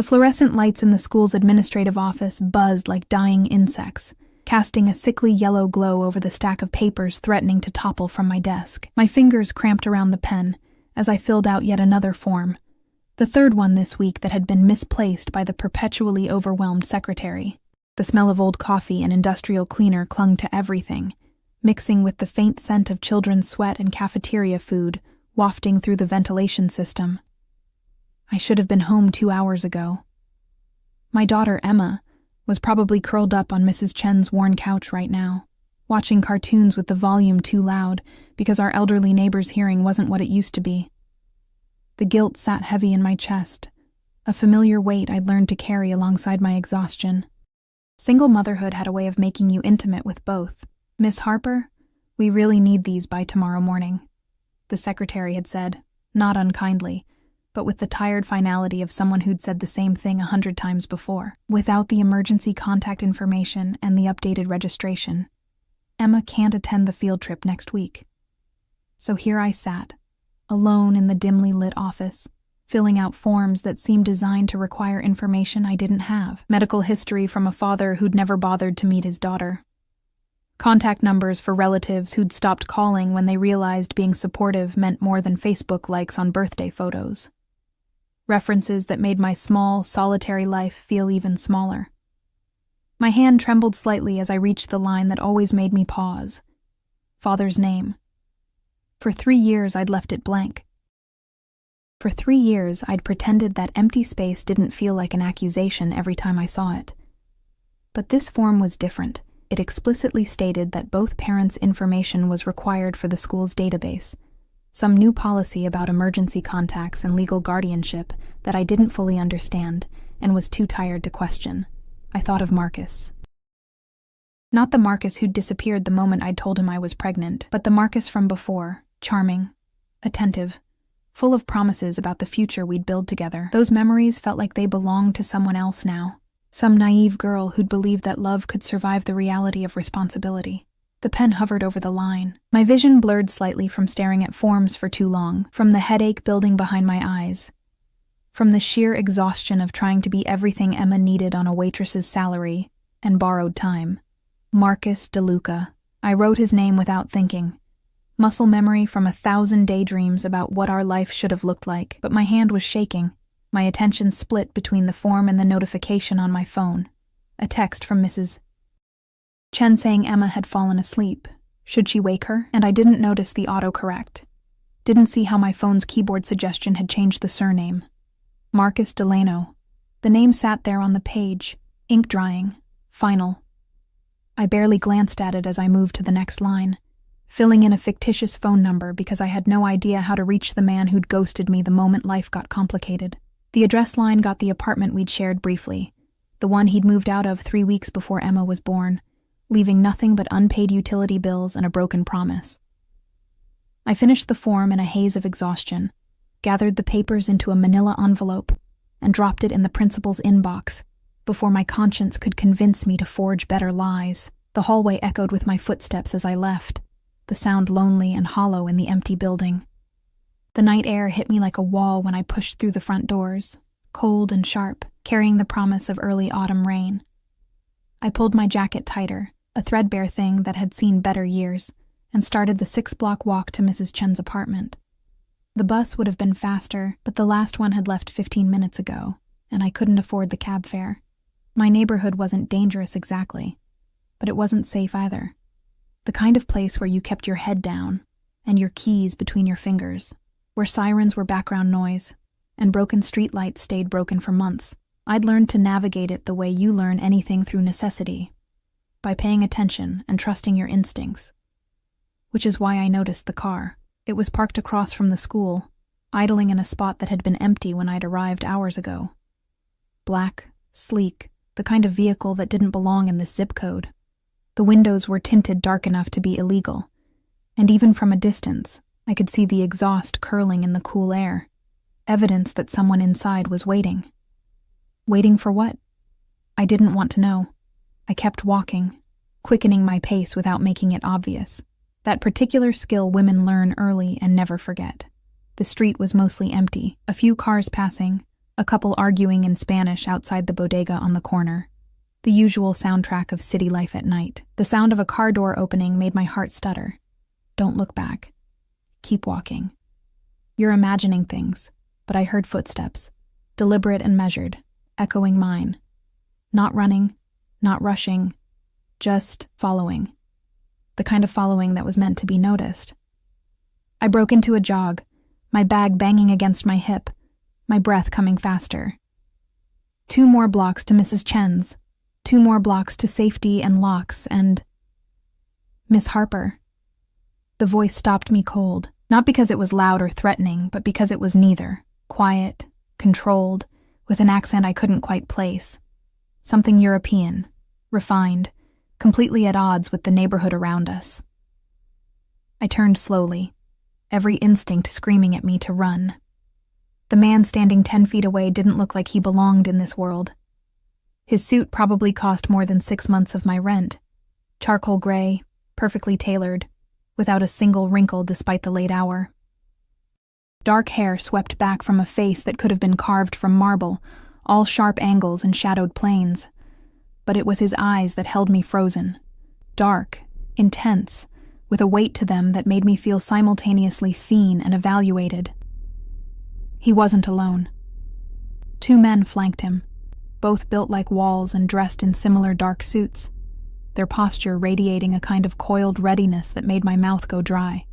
The fluorescent lights in the school's administrative office buzzed like dying insects, casting a sickly yellow glow over the stack of papers threatening to topple from my desk. My fingers cramped around the pen as I filled out yet another form, the third one this week that had been misplaced by the perpetually overwhelmed secretary. The smell of old coffee and industrial cleaner clung to everything, mixing with the faint scent of children's sweat and cafeteria food wafting through the ventilation system. I should have been home 2 hours ago. My daughter, Emma, was probably curled up on Mrs. Chen's worn couch right now, watching cartoons with the volume too loud because our elderly neighbor's hearing wasn't what it used to be. The guilt sat heavy in my chest, a familiar weight I'd learned to carry alongside my exhaustion. Single motherhood had a way of making you intimate with both. "Miss Harper, we really need these by tomorrow morning," the secretary had said, not unkindly, but with the tired finality of someone who'd said the same thing 100 times before. Without the emergency contact information and the updated registration, Emma can't attend the field trip next week. So here I sat, alone in the dimly lit office, filling out forms that seemed designed to require information I didn't have. Medical history from a father who'd never bothered to meet his daughter. Contact numbers for relatives who'd stopped calling when they realized being supportive meant more than Facebook likes on birthday photos. References that made my small, solitary life feel even smaller. My hand trembled slightly as I reached the line that always made me pause. Father's name. For 3 years, I'd left it blank. For 3 years, I'd pretended that empty space didn't feel like an accusation every time I saw it. But this form was different. It explicitly stated that both parents' information was required for the school's database, some new policy about emergency contacts and legal guardianship that I didn't fully understand and was too tired to question. I thought of Marcus. Not the Marcus who'd disappeared the moment I'd told him I was pregnant, but the Marcus from before, charming, attentive, full of promises about the future we'd build together. Those memories felt like they belonged to someone else now, some naive girl who'd believed that love could survive the reality of responsibility. The pen hovered over the line. My vision blurred slightly from staring at forms for too long, from the headache building behind my eyes, from the sheer exhaustion of trying to be everything Emma needed on a waitress's salary and borrowed time. Marcus DeLuca. I wrote his name without thinking. Muscle memory from 1,000 daydreams about what our life should have looked like, but my hand was shaking. My attention split between the form and the notification on my phone. A text from Mrs. Chen saying Emma had fallen asleep. Should she wake her? And I didn't notice the autocorrect. Didn't see how my phone's keyboard suggestion had changed the surname. Marcus Delano. The name sat there on the page, ink drying, final. I barely glanced at it as I moved to the next line, filling in a fictitious phone number because I had no idea how to reach the man who'd ghosted me the moment life got complicated. The address line got the apartment we'd shared briefly, the one he'd moved out of 3 weeks before Emma was born, leaving nothing but unpaid utility bills and a broken promise. I finished the form in a haze of exhaustion, gathered the papers into a manila envelope, and dropped it in the principal's inbox before my conscience could convince me to forge better lies. The hallway echoed with my footsteps as I left, the sound lonely and hollow in the empty building. The night air hit me like a wall when I pushed through the front doors, cold and sharp, carrying the promise of early autumn rain. I pulled my jacket tighter, a threadbare thing that had seen better years, and started the 6-block walk to Mrs. Chen's apartment. The bus would have been faster, but the last one had left 15 minutes ago, and I couldn't afford the cab fare. My neighborhood wasn't dangerous exactly, but it wasn't safe either. The kind of place where you kept your head down and your keys between your fingers, where sirens were background noise and broken streetlights stayed broken for months. I'd learned to navigate it the way you learn anything through necessity, by paying attention and trusting your instincts. Which is why I noticed the car. It was parked across from the school, idling in a spot that had been empty when I'd arrived hours ago. Black, sleek, the kind of vehicle that didn't belong in this zip code. The windows were tinted dark enough to be illegal, and even from a distance, I could see the exhaust curling in the cool air, evidence that someone inside was waiting. Waiting for what? I didn't want to know. I kept walking, quickening my pace without making it obvious. That particular skill women learn early and never forget. The street was mostly empty, a few cars passing, a a couple arguing in Spanish outside the bodega on the corner. The usual soundtrack of city life at night. The sound of a car door opening made my heart stutter. Don't look back. Keep walking. You're imagining things, but I heard footsteps, deliberate and measured, echoing mine. Not running, not rushing, just following. The kind of following that was meant to be noticed. I broke into a jog, my bag banging against my hip, my breath coming faster. 2 more blocks to Mrs. Chen's. 2 more blocks to safety and locks and... Miss Harper. The voice stopped me cold, not because it was loud or threatening, but because it was neither. Quiet, controlled, with an accent I couldn't quite place. Something European, refined, completely at odds with the neighborhood around us. I turned slowly, every instinct screaming at me to run. The man standing 10 feet away didn't look like he belonged in this world. His suit probably cost more than 6 months of my rent. Charcoal gray, perfectly tailored, without a single wrinkle despite the late hour. Dark hair swept back from a face that could have been carved from marble, all sharp angles and shadowed planes. But it was his eyes that held me frozen. Dark, intense, with a weight to them that made me feel simultaneously seen and evaluated. He wasn't alone. 2 men flanked him, both built like walls and dressed in similar dark suits, their posture radiating a kind of coiled readiness that made my mouth go dry.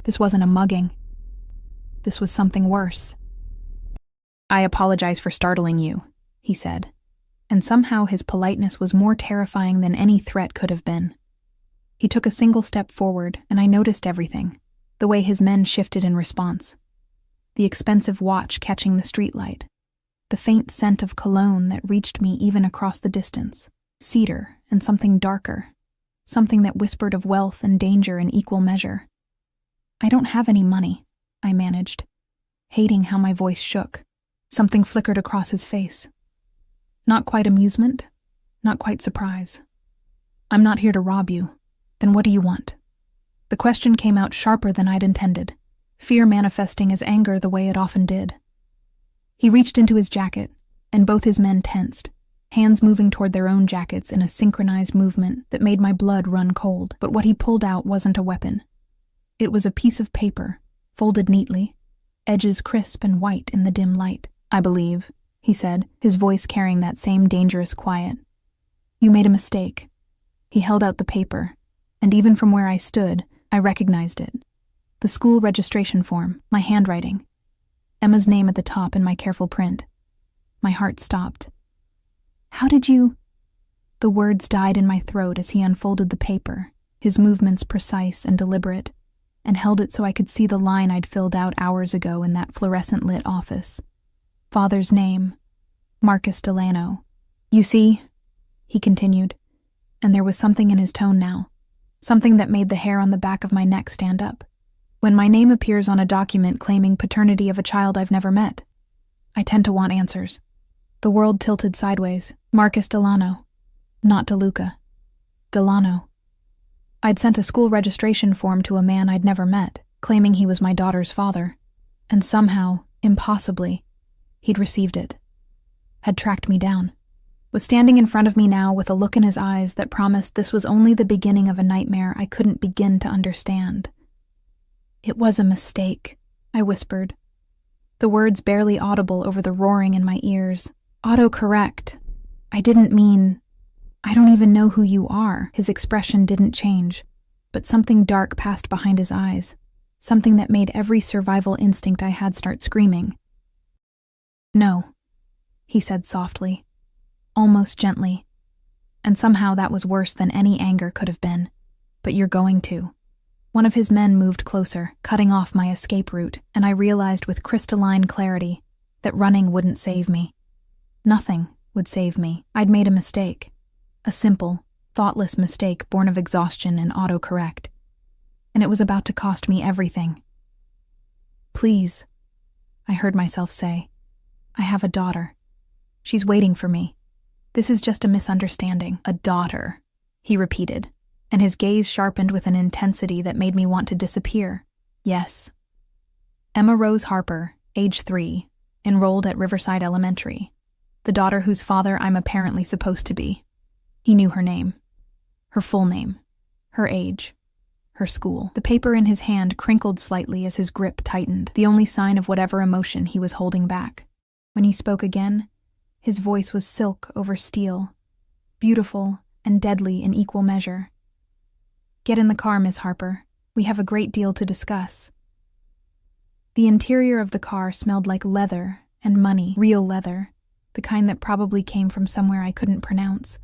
This wasn't a mugging. This was something worse. "I apologize for startling you," he said, and somehow his politeness was more terrifying than any threat could have been. He took a single step forward, and I noticed everything, the way his men shifted in response. The expensive watch catching the streetlight, the faint scent of cologne that reached me even across the distance, cedar and something darker, something that whispered of wealth and danger in equal measure. "I don't have any money," I managed, hating how my voice shook. Something flickered across his face. Not quite amusement, not quite surprise. "I'm not here to rob you. Then what do you want?" The question came out sharper than I'd intended, fear manifesting as anger the way it often did. He reached into his jacket, and both his men tensed, hands moving toward their own jackets in a synchronized movement that made my blood run cold. But what he pulled out wasn't a weapon. It was a piece of paper, folded neatly, edges crisp and white in the dim light. "I believe," he said, his voice carrying that same dangerous quiet. "You made a mistake." He held out the paper, and even from where I stood, I recognized it. The school registration form, my handwriting. Emma's name at the top in my careful print. My heart stopped. "How did you—" The words died in my throat as he unfolded the paper, his movements precise and deliberate, and held it so I could see the line I'd filled out hours ago in that fluorescent-lit office. Father's name, Marcus Delano. "You see," he continued, and there was something in his tone now, something that made the hair on the back of my neck stand up. "When my name appears on a document claiming paternity of a child I've never met, I tend to want answers." The world tilted sideways. Marcus Delano. Not DeLuca. Delano. I'd sent a school registration form to a man I'd never met, claiming he was my daughter's father, and somehow, impossibly, he'd received it. Had tracked me down. Was standing in front of me now with a look in his eyes that promised this was only the beginning of a nightmare I couldn't begin to understand. "It was a mistake," I whispered, the words barely audible over the roaring in my ears. "Autocorrect. I didn't mean... I don't even know who you are." His expression didn't change, but something dark passed behind his eyes, something that made every survival instinct I had start screaming. "No," he said softly, almost gently, and somehow that was worse than any anger could have been. "But you're going to." One of his men moved closer, cutting off my escape route, and I realized with crystalline clarity that running wouldn't save me. Nothing would save me. I'd made a mistake. A simple, thoughtless mistake born of exhaustion and autocorrect. And it was about to cost me everything. "Please," I heard myself say. "I have a daughter. She's waiting for me. This is just a misunderstanding." "A daughter," he repeated, and his gaze sharpened with an intensity that made me want to disappear. "Yes. Emma Rose Harper, age 3, enrolled at Riverside Elementary. The daughter whose father I'm apparently supposed to be. He knew her name. Her full name. Her age. Her school. The paper in his hand crinkled slightly as his grip tightened, the only sign of whatever emotion he was holding back. When he spoke again, his voice was silk over steel, beautiful and deadly in equal measure. "Get in the car, Miss Harper. We have a great deal to discuss." The interior of the car smelled like leather and money, real leather, the kind that probably came from somewhere I couldn't pronounce,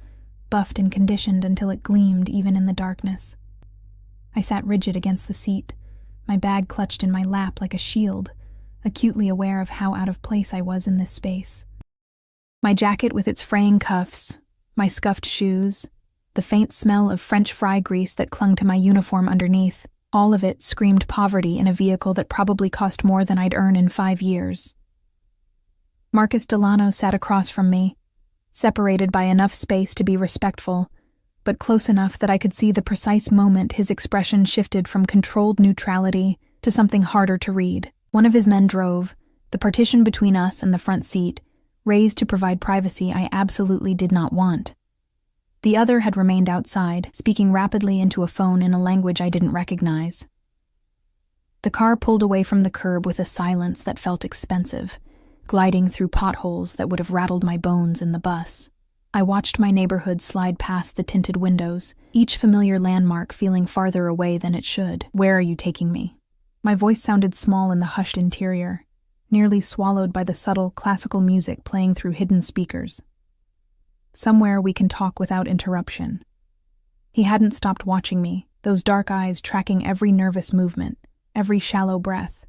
buffed and conditioned until it gleamed even in the darkness. I sat rigid against the seat, my bag clutched in my lap like a shield, acutely aware of how out of place I was in this space. My jacket with its fraying cuffs, my scuffed shoes, the faint smell of French fry grease that clung to my uniform underneath, all of it screamed poverty in a vehicle that probably cost more than I'd earn in 5 years. Marcus Delano sat across from me, separated by enough space to be respectful, but close enough that I could see the precise moment his expression shifted from controlled neutrality to something harder to read. One of his men drove, the partition between us and the front seat, raised to provide privacy I absolutely did not want. The other had remained outside, speaking rapidly into a phone in a language I didn't recognize. The car pulled away from the curb with a silence that felt expensive, gliding through potholes that would have rattled my bones in the bus. I watched my neighborhood slide past the tinted windows, each familiar landmark feeling farther away than it should. "Where are you taking me?" My voice sounded small in the hushed interior, nearly swallowed by the subtle classical music playing through hidden speakers. "Somewhere we can talk without interruption." He hadn't stopped watching me, those dark eyes tracking every nervous movement, every shallow breath.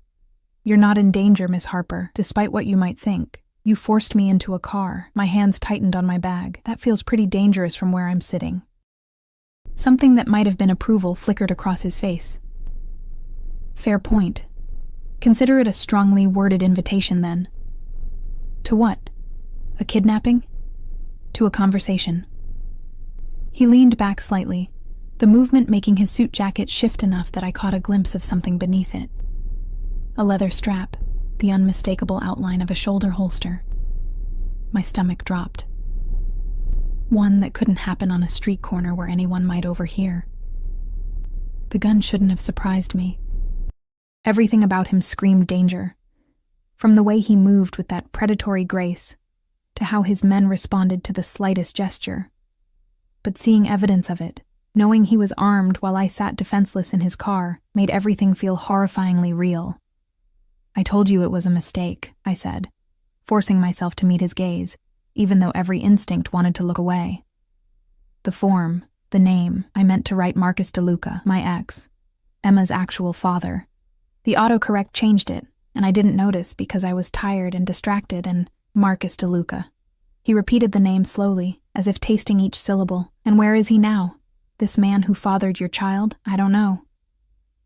"You're not in danger, Miss Harper, despite what you might think. You forced me into a car." My hands tightened on my bag. "That feels pretty dangerous from where I'm sitting." Something that might have been approval flickered across his face. "Fair point. Consider it a strongly worded invitation, then." "To what? A kidnapping?" "To a conversation." He leaned back slightly, the movement making his suit jacket shift enough that I caught a glimpse of something beneath it. A leather strap, the unmistakable outline of a shoulder holster. My stomach dropped. One that couldn't happen on a street corner where anyone might overhear. The gun shouldn't have surprised me. Everything about him screamed danger, from the way he moved with that predatory grace to how his men responded to the slightest gesture. But seeing evidence of it, knowing he was armed while I sat defenseless in his car, made everything feel horrifyingly real. "I told you it was a mistake," I said, forcing myself to meet his gaze, even though every instinct wanted to look away. The form, the name, I meant to write Marcus DeLuca, my ex, Emma's actual father. The autocorrect changed it, and I didn't notice because I was tired and distracted, and Marcus DeLuca. He repeated the name slowly, as if tasting each syllable. "And where is he now? This man who fathered your child? I don't know."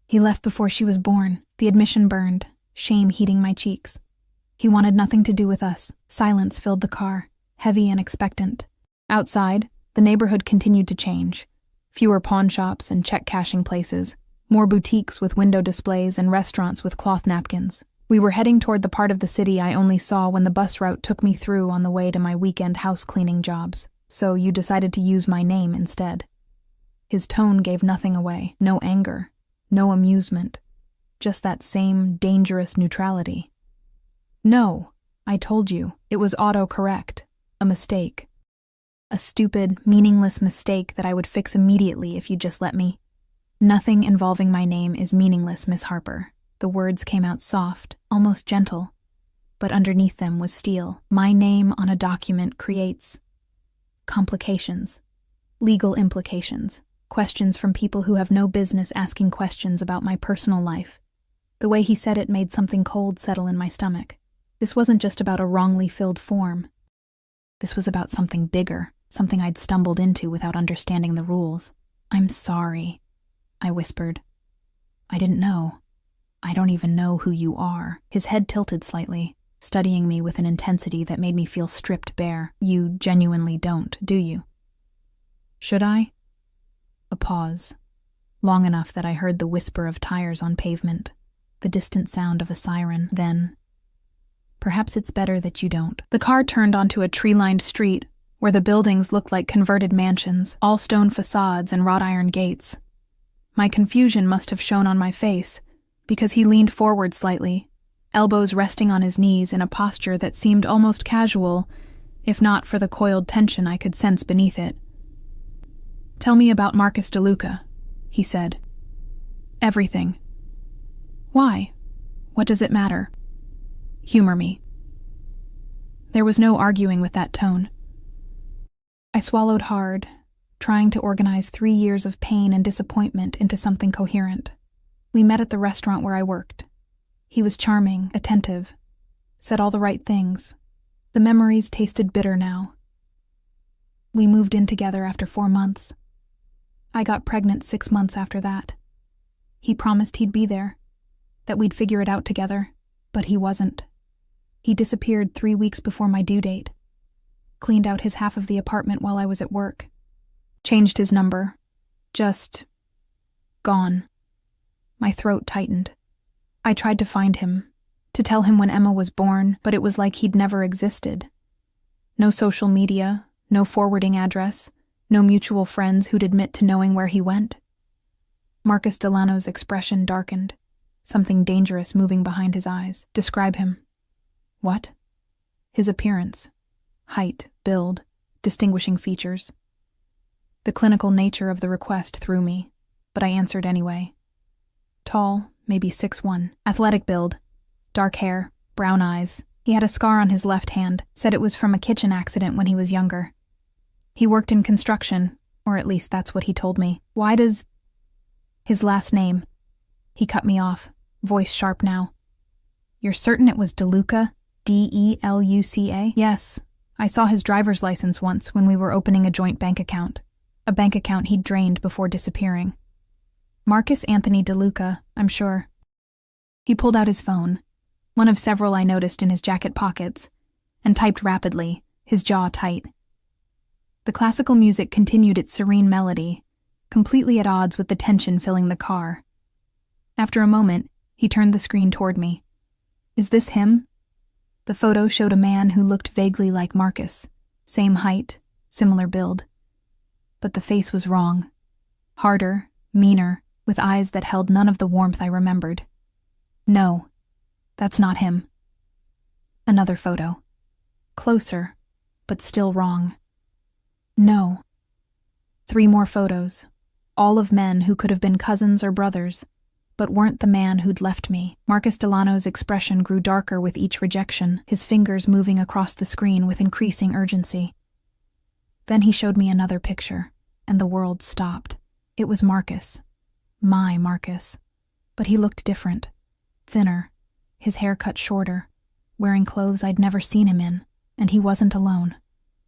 "He left before she was born. The admission burned, shame heating my cheeks. He wanted nothing to do with us." Silence filled the car, heavy and expectant. Outside, the neighborhood continued to change. Fewer pawn shops and check-cashing places, more boutiques with window displays and restaurants with cloth napkins. We were heading toward the part of the city I only saw when the bus route took me through on the way to my weekend house-cleaning jobs, so you decided to use my name instead. His tone gave nothing away, no anger, no amusement, just that same dangerous neutrality. "No, I told you, it was autocorrect, a mistake. A stupid, meaningless mistake that I would fix immediately if you'd just let me. Nothing involving my name is meaningless, Miss Harper." The words came out soft, almost gentle, but underneath them was steel. My name on a document creates complications, legal implications, questions from people who have no business asking questions about my personal life. The way he said it made something cold settle in my stomach. This wasn't just about a wrongly filled form. This was about something bigger, something I'd stumbled into without understanding the rules. "I'm sorry," I whispered. "I didn't know. I don't even know who you are." His head tilted slightly, studying me with an intensity that made me feel stripped bare. "You genuinely don't, do you?" "Should I?" A pause, long enough that I heard the whisper of tires on pavement, the distant sound of a siren. Then, Perhaps it's better that you don't. The car turned onto a tree-lined street where the buildings looked like converted mansions, all stone facades and wrought iron gates. My confusion must have shown on my face, because he leaned forward slightly, elbows resting on his knees in a posture that seemed almost casual, if not for the coiled tension I could sense beneath it. "Tell me about Marcus DeLuca," he said. "Everything." "Why? What does it matter?" "Humor me." There was no arguing with that tone. I swallowed hard, trying to organize 3 years of pain and disappointment into something coherent. We met at the restaurant where I worked. He was charming, attentive, said all the right things. The memories tasted bitter now. We moved in together after 4 months. I got pregnant 6 months after that. He promised he'd be there, that we'd figure it out together, but he wasn't. He disappeared 3 weeks before my due date. Cleaned out his half of the apartment while I was at work. Changed his number. Just gone. My throat tightened. I tried to find him, to tell him when Emma was born, but it was like he'd never existed. No social media, no forwarding address, no mutual friends who'd admit to knowing where he went. Marcus Delano's expression darkened, something dangerous moving behind his eyes. "Describe him." "What?" "His appearance. Height, build, distinguishing features." The clinical nature of the request threw me, but I answered anyway. Tall, maybe 6'1", athletic build, dark hair, brown eyes. He had a scar on his left hand, said it was from a kitchen accident when he was younger. He worked in construction, or at least that's what he told me. "Why does—" "His last name." He cut me off, voice sharp now. "You're certain it was DeLuca? D-E-L-U-C-A? "Yes. I saw his driver's license once when we were opening a joint bank account. A bank account he'd drained before disappearing. Marcus Anthony DeLuca, I'm sure." He pulled out his phone, one of several I noticed in his jacket pockets, and typed rapidly, his jaw tight. The classical music continued its serene melody, completely at odds with the tension filling the car. After a moment, he turned the screen toward me. "Is this him?" The photo showed a man who looked vaguely like Marcus, same height, similar build. But the face was wrong. Harder, meaner, with eyes that held none of the warmth I remembered. "No, that's not him." Another photo. Closer, but still wrong. "No." 3 more photos, all of men who could have been cousins or brothers, but weren't the man who'd left me. Marcus Delano's expression grew darker with each rejection, his fingers moving across the screen with increasing urgency. Then he showed me another picture, and the world stopped. It was Marcus. My Marcus. But he looked different. Thinner, his hair cut shorter, wearing clothes I'd never seen him in, and he wasn't alone.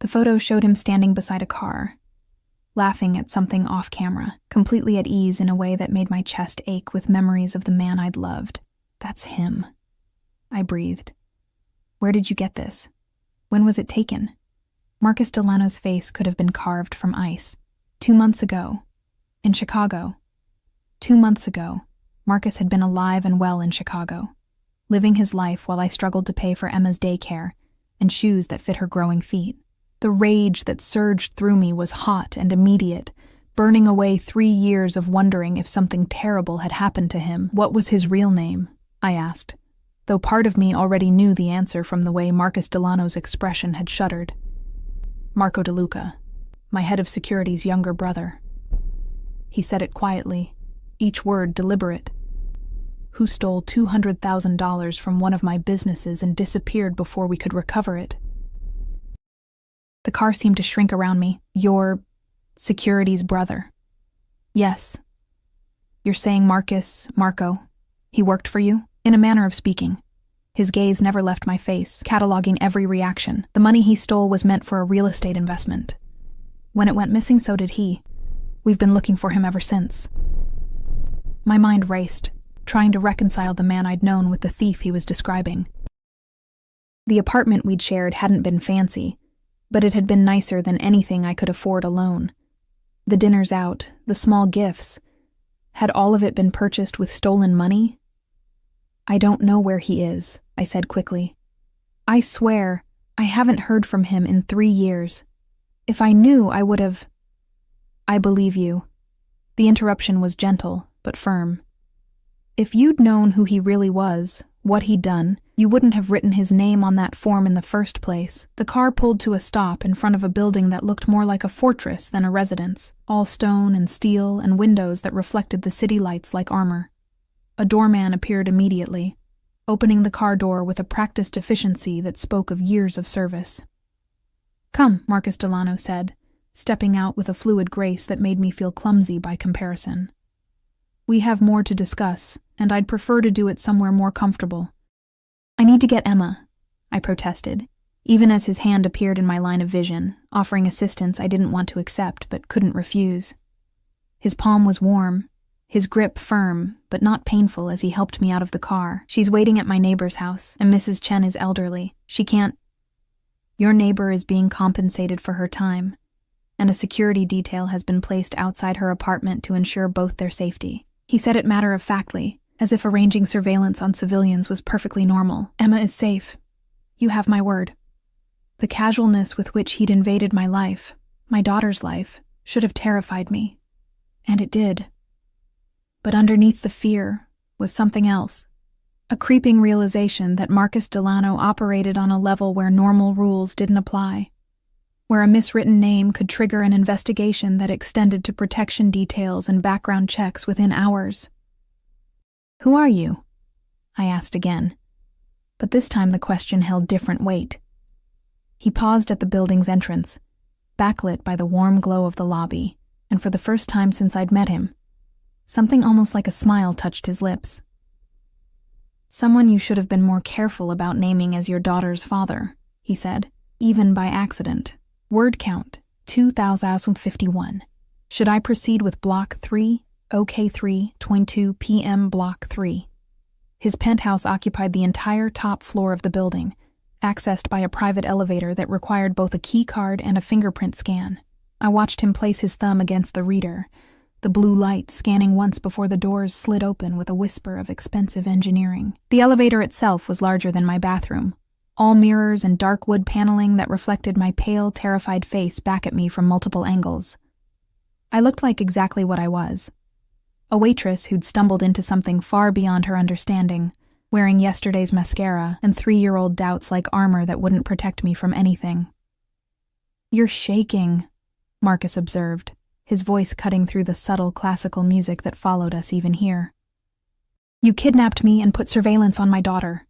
The photo showed him standing beside a car, laughing at something off camera, completely at ease in a way that made my chest ache with memories of the man I'd loved. "That's him," I breathed. "Where did you get this? When was it taken?" Marcus Delano's face could have been carved from ice. 2 months ago, in Chicago. 2 months ago, Marcus had been alive and well in Chicago, living his life while I struggled to pay for Emma's daycare and shoes that fit her growing feet. The rage that surged through me was hot and immediate, burning away 3 years of wondering if something terrible had happened to him. "What was his real name?" I asked, though part of me already knew the answer from the way Marcus Delano's expression had shuddered. "Marco DeLuca, my head of security's younger brother." He said it quietly, each word deliberate. "Who stole $200,000 from one of my businesses and disappeared before we could recover it." The car seemed to shrink around me. "Your security's brother." "Yes." "You're saying Marco, he worked for you?" In a manner of speaking. His gaze never left my face, cataloging every reaction. The money he stole was meant for a real estate investment. When it went missing, so did he. We've been looking for him ever since. My mind raced, trying to reconcile the man I'd known with the thief he was describing. The apartment we'd shared hadn't been fancy, but it had been nicer than anything I could afford alone. The dinners out, the small gifts. Had all of it been purchased with stolen money? "I don't know where he is," I said quickly. I swear, I haven't heard from him in 3 years. If I knew, I would have... I believe you. The interruption was gentle, but firm. If you'd known who he really was, what he'd done, you wouldn't have written his name on that form in the first place. The car pulled to a stop in front of a building that looked more like a fortress than a residence, all stone and steel and windows that reflected the city lights like armor. A doorman appeared immediately, opening the car door with a practiced efficiency that spoke of years of service. "Come," Marcus Delano said, stepping out with a fluid grace that made me feel clumsy by comparison. "We have more to discuss, and I'd prefer to do it somewhere more comfortable." "I need to get Emma," I protested, even as his hand appeared in my line of vision, offering assistance I didn't want to accept but couldn't refuse. His palm was warm, his grip firm, but not painful as he helped me out of the car. "She's waiting at my neighbor's house, and Mrs. Chen is elderly. She can't..." "Your neighbor is being compensated for her time, and a security detail has been placed outside her apartment to ensure both their safety." He said it matter-of-factly, as if arranging surveillance on civilians was perfectly normal. "Emma is safe. You have my word." The casualness with which he'd invaded my life, my daughter's life, should have terrified me. And it did. But underneath the fear was something else. A creeping realization that Marcus Delano operated on a level where normal rules didn't apply, where a miswritten name could trigger an investigation that extended to protection details and background checks within hours. "Who are you?" I asked again, but this time the question held different weight. He paused at the building's entrance, backlit by the warm glow of the lobby, and for the first time since I'd met him, something almost like a smile touched his lips. "Someone you should have been more careful about naming as your daughter's father," he said, "even by accident. Word count, 2051. Should I proceed with Block 3, OK3, 22 PM Block 3? His penthouse occupied the entire top floor of the building, accessed by a private elevator that required both a key card and a fingerprint scan. I watched him place his thumb against the reader, the blue light scanning once before the doors slid open with a whisper of expensive engineering. The elevator itself was larger than my bathroom, all mirrors and dark wood paneling that reflected my pale, terrified face back at me from multiple angles. I looked like exactly what I was. A waitress who'd stumbled into something far beyond her understanding, wearing yesterday's mascara and 3-year-old doubts like armor that wouldn't protect me from anything. "You're shaking," Marcus observed, his voice cutting through the subtle classical music that followed us even here. "You kidnapped me and put surveillance on my daughter."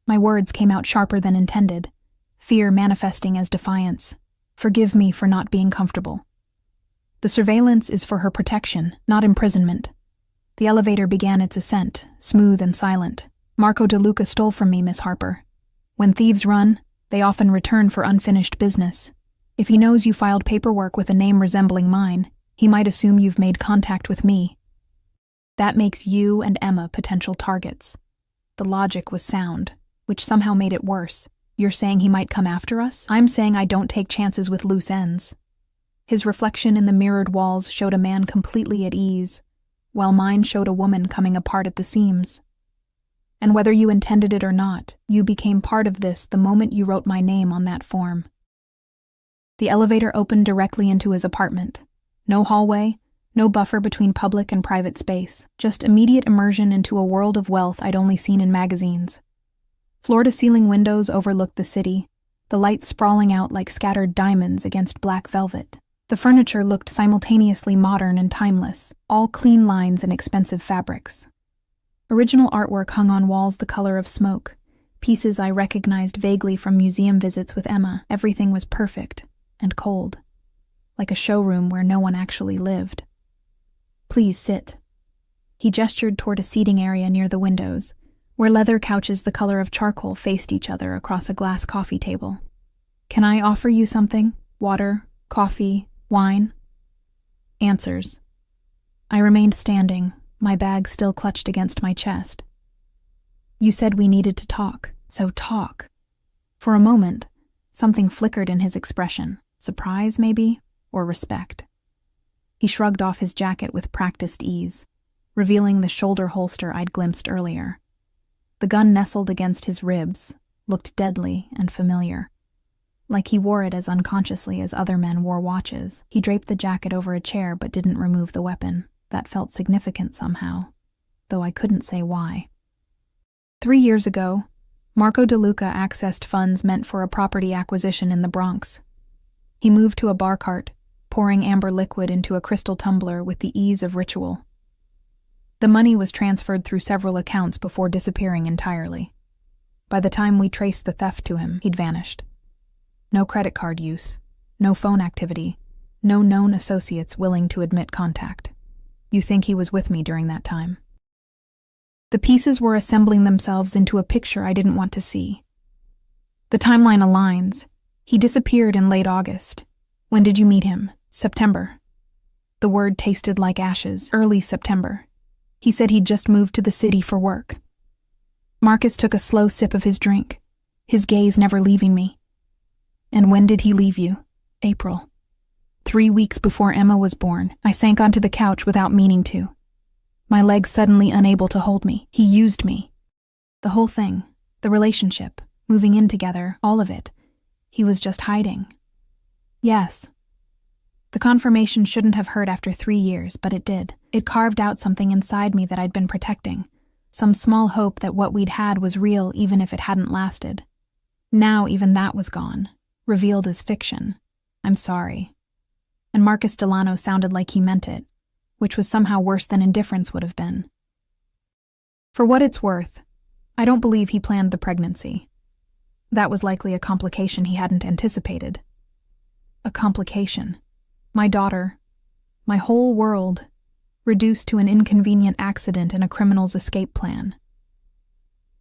My words came out sharper than intended, fear manifesting as defiance. "Forgive me for not being comfortable. The surveillance is for her protection, not imprisonment." The elevator began its ascent, smooth and silent. "Marco DeLuca stole from me, Miss Harper. When thieves run, they often return for unfinished business. If he knows you filed paperwork with a name resembling mine, he might assume you've made contact with me. That makes you and Emma potential targets." The logic was sound, which somehow made it worse. "You're saying he might come after us?" "I'm saying I don't take chances with loose ends." His reflection in the mirrored walls showed a man completely at ease, while mine showed a woman coming apart at the seams. "And whether you intended it or not, you became part of this the moment you wrote my name on that form." The elevator opened directly into his apartment. No hallway, no buffer between public and private space, just immediate immersion into a world of wealth I'd only seen in magazines. Floor-to-ceiling windows overlooked the city, the lights sprawling out like scattered diamonds against black velvet. The furniture looked simultaneously modern and timeless, all clean lines and expensive fabrics. Original artwork hung on walls the color of smoke, pieces I recognized vaguely from museum visits with Emma. Everything was perfect and cold, like a showroom where no one actually lived. "Please sit." He gestured toward a seating area near the windows, where leather couches the color of charcoal faced each other across a glass coffee table. "Can I offer you something? Water, coffee, wine?" Answers. I remained standing, my bag still clutched against my chest. "You said we needed to talk, so talk." For a moment, something flickered in his expression. Surprise, maybe, or respect. He shrugged off his jacket with practiced ease, revealing the shoulder holster I'd glimpsed earlier. The gun nestled against his ribs, looked deadly and familiar. Like he wore it as unconsciously as other men wore watches. He draped the jacket over a chair but didn't remove the weapon. That felt significant somehow, though I couldn't say why. 3 years ago, Marco DeLuca accessed funds meant for a property acquisition in the Bronx. He moved to a bar cart, pouring amber liquid into a crystal tumbler with the ease of ritual. The money was transferred through several accounts before disappearing entirely. By the time we traced the theft to him, he'd vanished. No credit card use, no phone activity, no known associates willing to admit contact. You think he was with me during that time? The pieces were assembling themselves into a picture I didn't want to see. The timeline aligns. He disappeared in late August. When did you meet him? September. The word tasted like ashes. Early September. He said he'd just moved to the city for work. Marcus took a slow sip of his drink, his gaze never leaving me. And when did he leave you? April. 3 weeks before Emma was born. I sank onto the couch without meaning to. My legs suddenly unable to hold me. He used me. The whole thing, the relationship, moving in together, all of it. He was just hiding. Yes. The confirmation shouldn't have hurt after 3 years, but it did. It carved out something inside me that I'd been protecting. Some small hope that what we'd had was real even if it hadn't lasted. Now even that was gone, revealed as fiction. I'm sorry. And Marcus Delano sounded like he meant it, which was somehow worse than indifference would have been. For what it's worth, I don't believe he planned the pregnancy. That was likely a complication he hadn't anticipated. A complication. My daughter, my whole world, reduced to an inconvenient accident in a criminal's escape plan.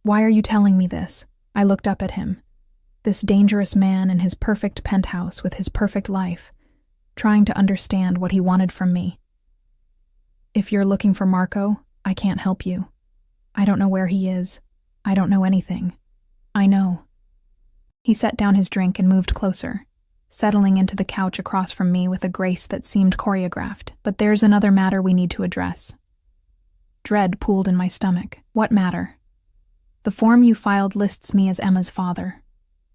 Why are you telling me this? I looked up at him. This dangerous man in his perfect penthouse with his perfect life, trying to understand what he wanted from me. If you're looking for Marco, I can't help you. I don't know where he is. I don't know anything. I know. He set down his drink and moved closer, settling into the couch across from me with a grace that seemed choreographed. But there's another matter we need to address. Dread pooled in my stomach. What matter? The form you filed lists me as Emma's father.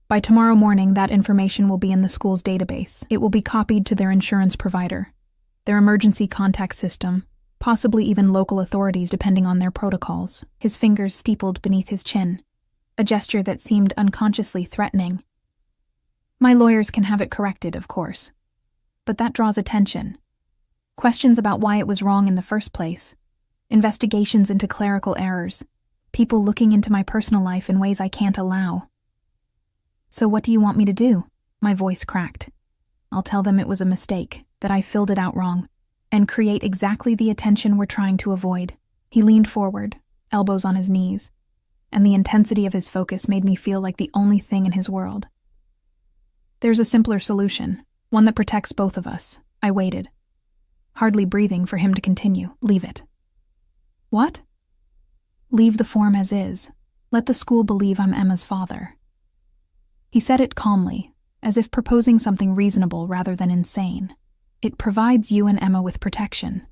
By tomorrow morning, that information will be in the school's database. It will be copied to their insurance provider, their emergency contact system, possibly even local authorities depending on their protocols. His fingers steepled beneath his chin, a gesture that seemed unconsciously threatening. My lawyers can have it corrected, of course. But that draws attention. Questions about why it was wrong in the first place. Investigations into clerical errors. People looking into my personal life in ways I can't allow. So what do you want me to do? My voice cracked. I'll tell them it was a mistake, that I filled it out wrong, and create exactly the attention we're trying to avoid. He leaned forward, elbows on his knees, and the intensity of his focus made me feel like the only thing in his world. There's a simpler solution, one that protects both of us. I waited, hardly breathing for him to continue. Leave it. What? Leave the form as is. Let the school believe I'm Emma's father. He said it calmly, as if proposing something reasonable rather than insane. It provides you and Emma with protection.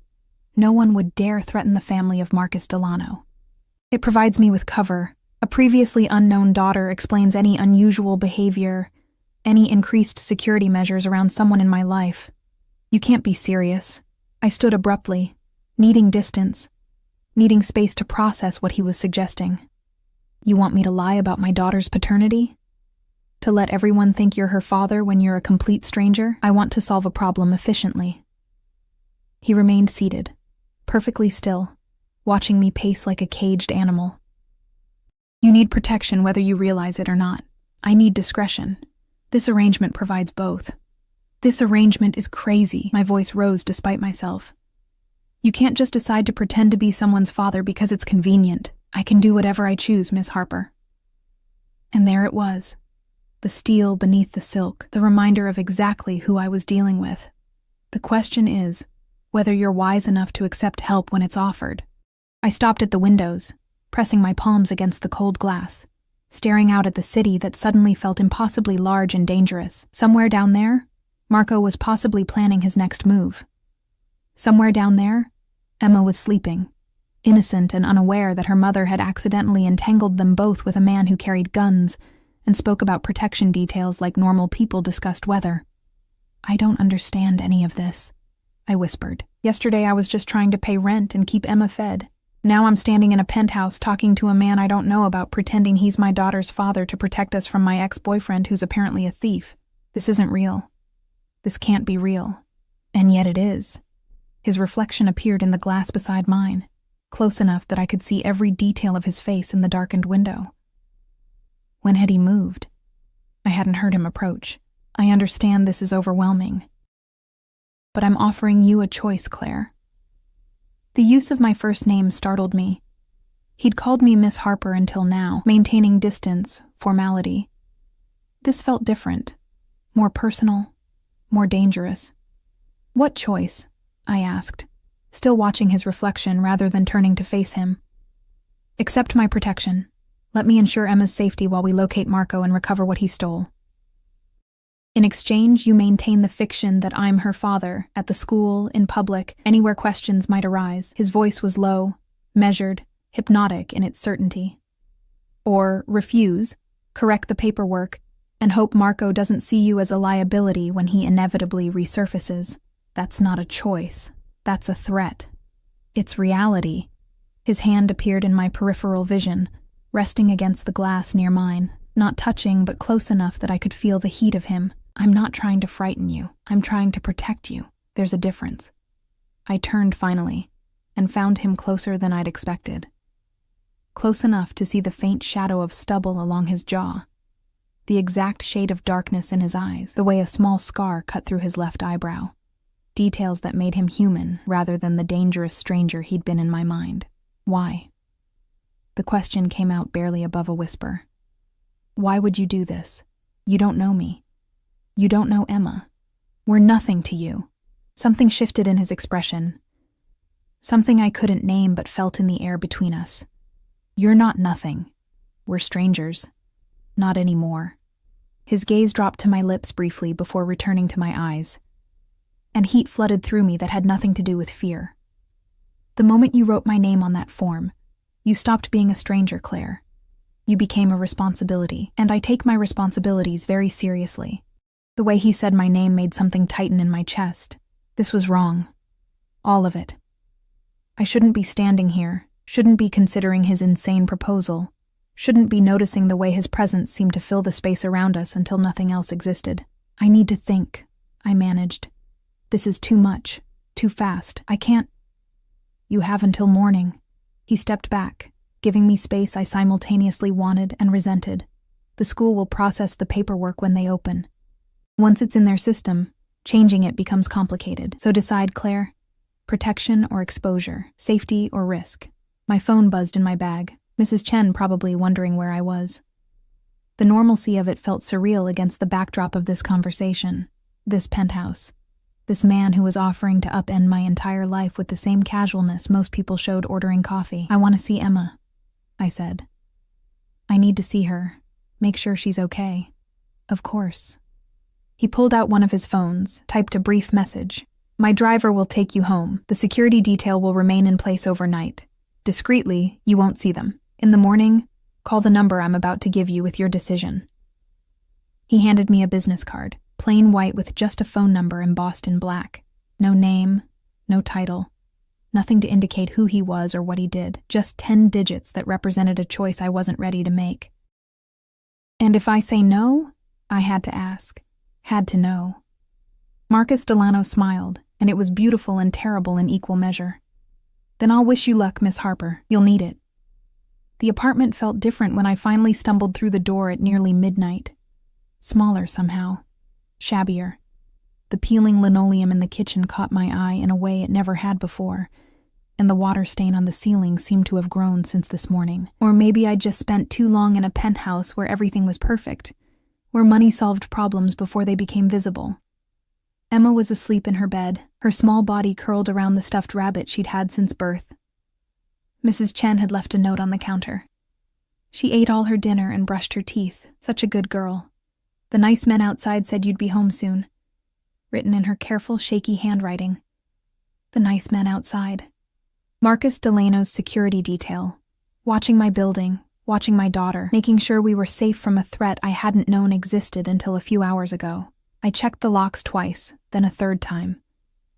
No one would dare threaten the family of Marcus Delano. It provides me with cover. A previously unknown daughter explains any unusual behavior, any increased security measures around someone in my life. You can't be serious. I stood abruptly, needing distance, needing space to process what he was suggesting. You want me to lie about my daughter's paternity? To let everyone think you're her father when you're a complete stranger? I want to solve a problem efficiently. He remained seated, perfectly still, watching me pace like a caged animal. You need protection whether you realize it or not. I need discretion. This arrangement provides both. This arrangement is crazy. My voice rose despite myself. You can't just decide to pretend to be someone's father because it's convenient. I can do whatever I choose, Miss Harper. And there it was. The steel beneath the silk, the reminder of exactly who I was dealing with. The question is whether you're wise enough to accept help when it's offered. I stopped at the windows, pressing my palms against the cold glass, staring out at the city that suddenly felt impossibly large and dangerous. Somewhere down there, Marco was possibly planning his next move. Somewhere down there, Emma was sleeping, innocent and unaware that her mother had accidentally entangled them both with a man who carried guns and spoke about protection details like normal people discussed weather. "I don't understand any of this," I whispered. "Yesterday I was just trying to pay rent and keep Emma fed. Now I'm standing in a penthouse talking to a man I don't know about, pretending he's my daughter's father to protect us from my ex-boyfriend who's apparently a thief. This isn't real. This can't be real. And yet it is." His reflection appeared in the glass beside mine, close enough that I could see every detail of his face in the darkened window. When had he moved? I hadn't heard him approach. "I understand this is overwhelming, but I'm offering you a choice, Claire." The use of my first name startled me. He'd called me Miss Harper until now, maintaining distance, formality. This felt different, more personal, more dangerous. "What choice?" I asked, still watching his reflection rather than turning to face him. "Accept my protection. Let me ensure Emma's safety while we locate Marco and recover what he stole. In exchange, you maintain the fiction that I'm her father, at the school, in public, anywhere questions might arise." His voice was low, measured, hypnotic in its certainty. "Or refuse, correct the paperwork, and hope Marco doesn't see you as a liability when he inevitably resurfaces. That's not a choice. That's a threat. It's reality." His hand appeared in my peripheral vision, resting against the glass near mine, not touching but close enough that I could feel the heat of him. "I'm not trying to frighten you. I'm trying to protect you. There's a difference." I turned finally, and found him closer than I'd expected. Close enough to see the faint shadow of stubble along his jaw, the exact shade of darkness in his eyes, the way a small scar cut through his left eyebrow. Details that made him human rather than the dangerous stranger he'd been in my mind. "Why?" The question came out barely above a whisper. "Why would you do this? You don't know me. You don't know Emma. We're nothing to you." Something shifted in his expression. Something I couldn't name but felt in the air between us. "You're not nothing. We're strangers. Not anymore." His gaze dropped to my lips briefly before returning to my eyes, and heat flooded through me that had nothing to do with fear. "The moment you wrote my name on that form, you stopped being a stranger, Claire. You became a responsibility, and I take my responsibilities very seriously." The way he said my name made something tighten in my chest. This was wrong. All of it. I shouldn't be standing here, shouldn't be considering his insane proposal, shouldn't be noticing the way his presence seemed to fill the space around us until nothing else existed. "I need to think," I managed. "This is too much, too fast. I can't." "You have until morning." He stepped back, giving me space I simultaneously wanted and resented. "The school will process the paperwork when they open. Once it's in their system, changing it becomes complicated. So decide, Claire. Protection or exposure, safety or risk." My phone buzzed in my bag, Mrs. Chen probably wondering where I was. The normalcy of it felt surreal against the backdrop of this conversation, this penthouse, this man who was offering to upend my entire life with the same casualness most people showed ordering coffee. "I want to see Emma," I said. "I need to see her, make sure she's okay." "Of course." He pulled out one of his phones, typed a brief message. "My driver will take you home. The security detail will remain in place overnight. Discreetly, you won't see them. In the morning, call the number I'm about to give you with your decision." He handed me a business card, plain white with just a phone number embossed in black. No name, no title. Nothing to indicate who he was or what he did, just 10 digits that represented a choice I wasn't ready to make. And if I say no, I had to ask. Had to know. Marcus Delano smiled, and it was beautiful and terrible in equal measure. "Then I'll wish you luck, Miss Harper. You'll need it." The apartment felt different when I finally stumbled through the door at nearly midnight. Smaller somehow. Shabbier. The peeling linoleum in the kitchen caught my eye in a way it never had before, and the water stain on the ceiling seemed to have grown since this morning. Or maybe I'd just spent too long in a penthouse where everything was perfect, where money solved problems before they became visible. Emma was asleep in her bed, her small body curled around the stuffed rabbit she'd had since birth. Mrs. Chen had left a note on the counter. She ate all her dinner and brushed her teeth, such a good girl. "The nice men outside said you'd be home soon." Written in her careful, shaky handwriting. The nice men outside. Marcus Delano's security detail, watching my building, watching my daughter, making sure we were safe from a threat I hadn't known existed until a few hours ago. I checked the locks twice, then a third time,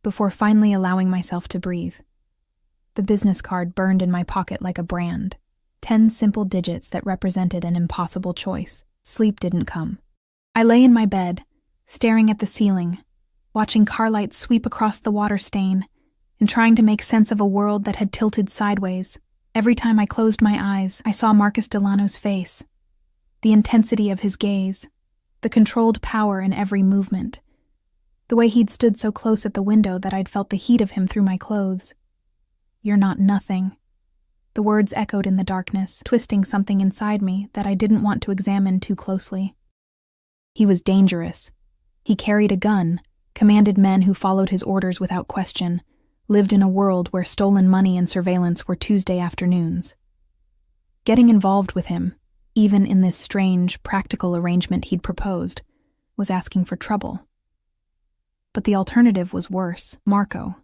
before finally allowing myself to breathe. The business card burned in my pocket like a brand. 10 simple digits that represented an impossible choice. Sleep didn't come. I lay in my bed, staring at the ceiling, watching car lights sweep across the water stain, and trying to make sense of a world that had tilted sideways. Every time I closed my eyes, I saw Marcus Delano's face, the intensity of his gaze, the controlled power in every movement, the way he'd stood so close at the window that I'd felt the heat of him through my clothes. "You're not nothing." The words echoed in the darkness, twisting something inside me that I didn't want to examine too closely. He was dangerous. He carried a gun, commanded men who followed his orders without question, lived in a world where stolen money and surveillance were Tuesday afternoons. Getting involved with him, even in this strange, practical arrangement he'd proposed, was asking for trouble. But the alternative was worse. Marco,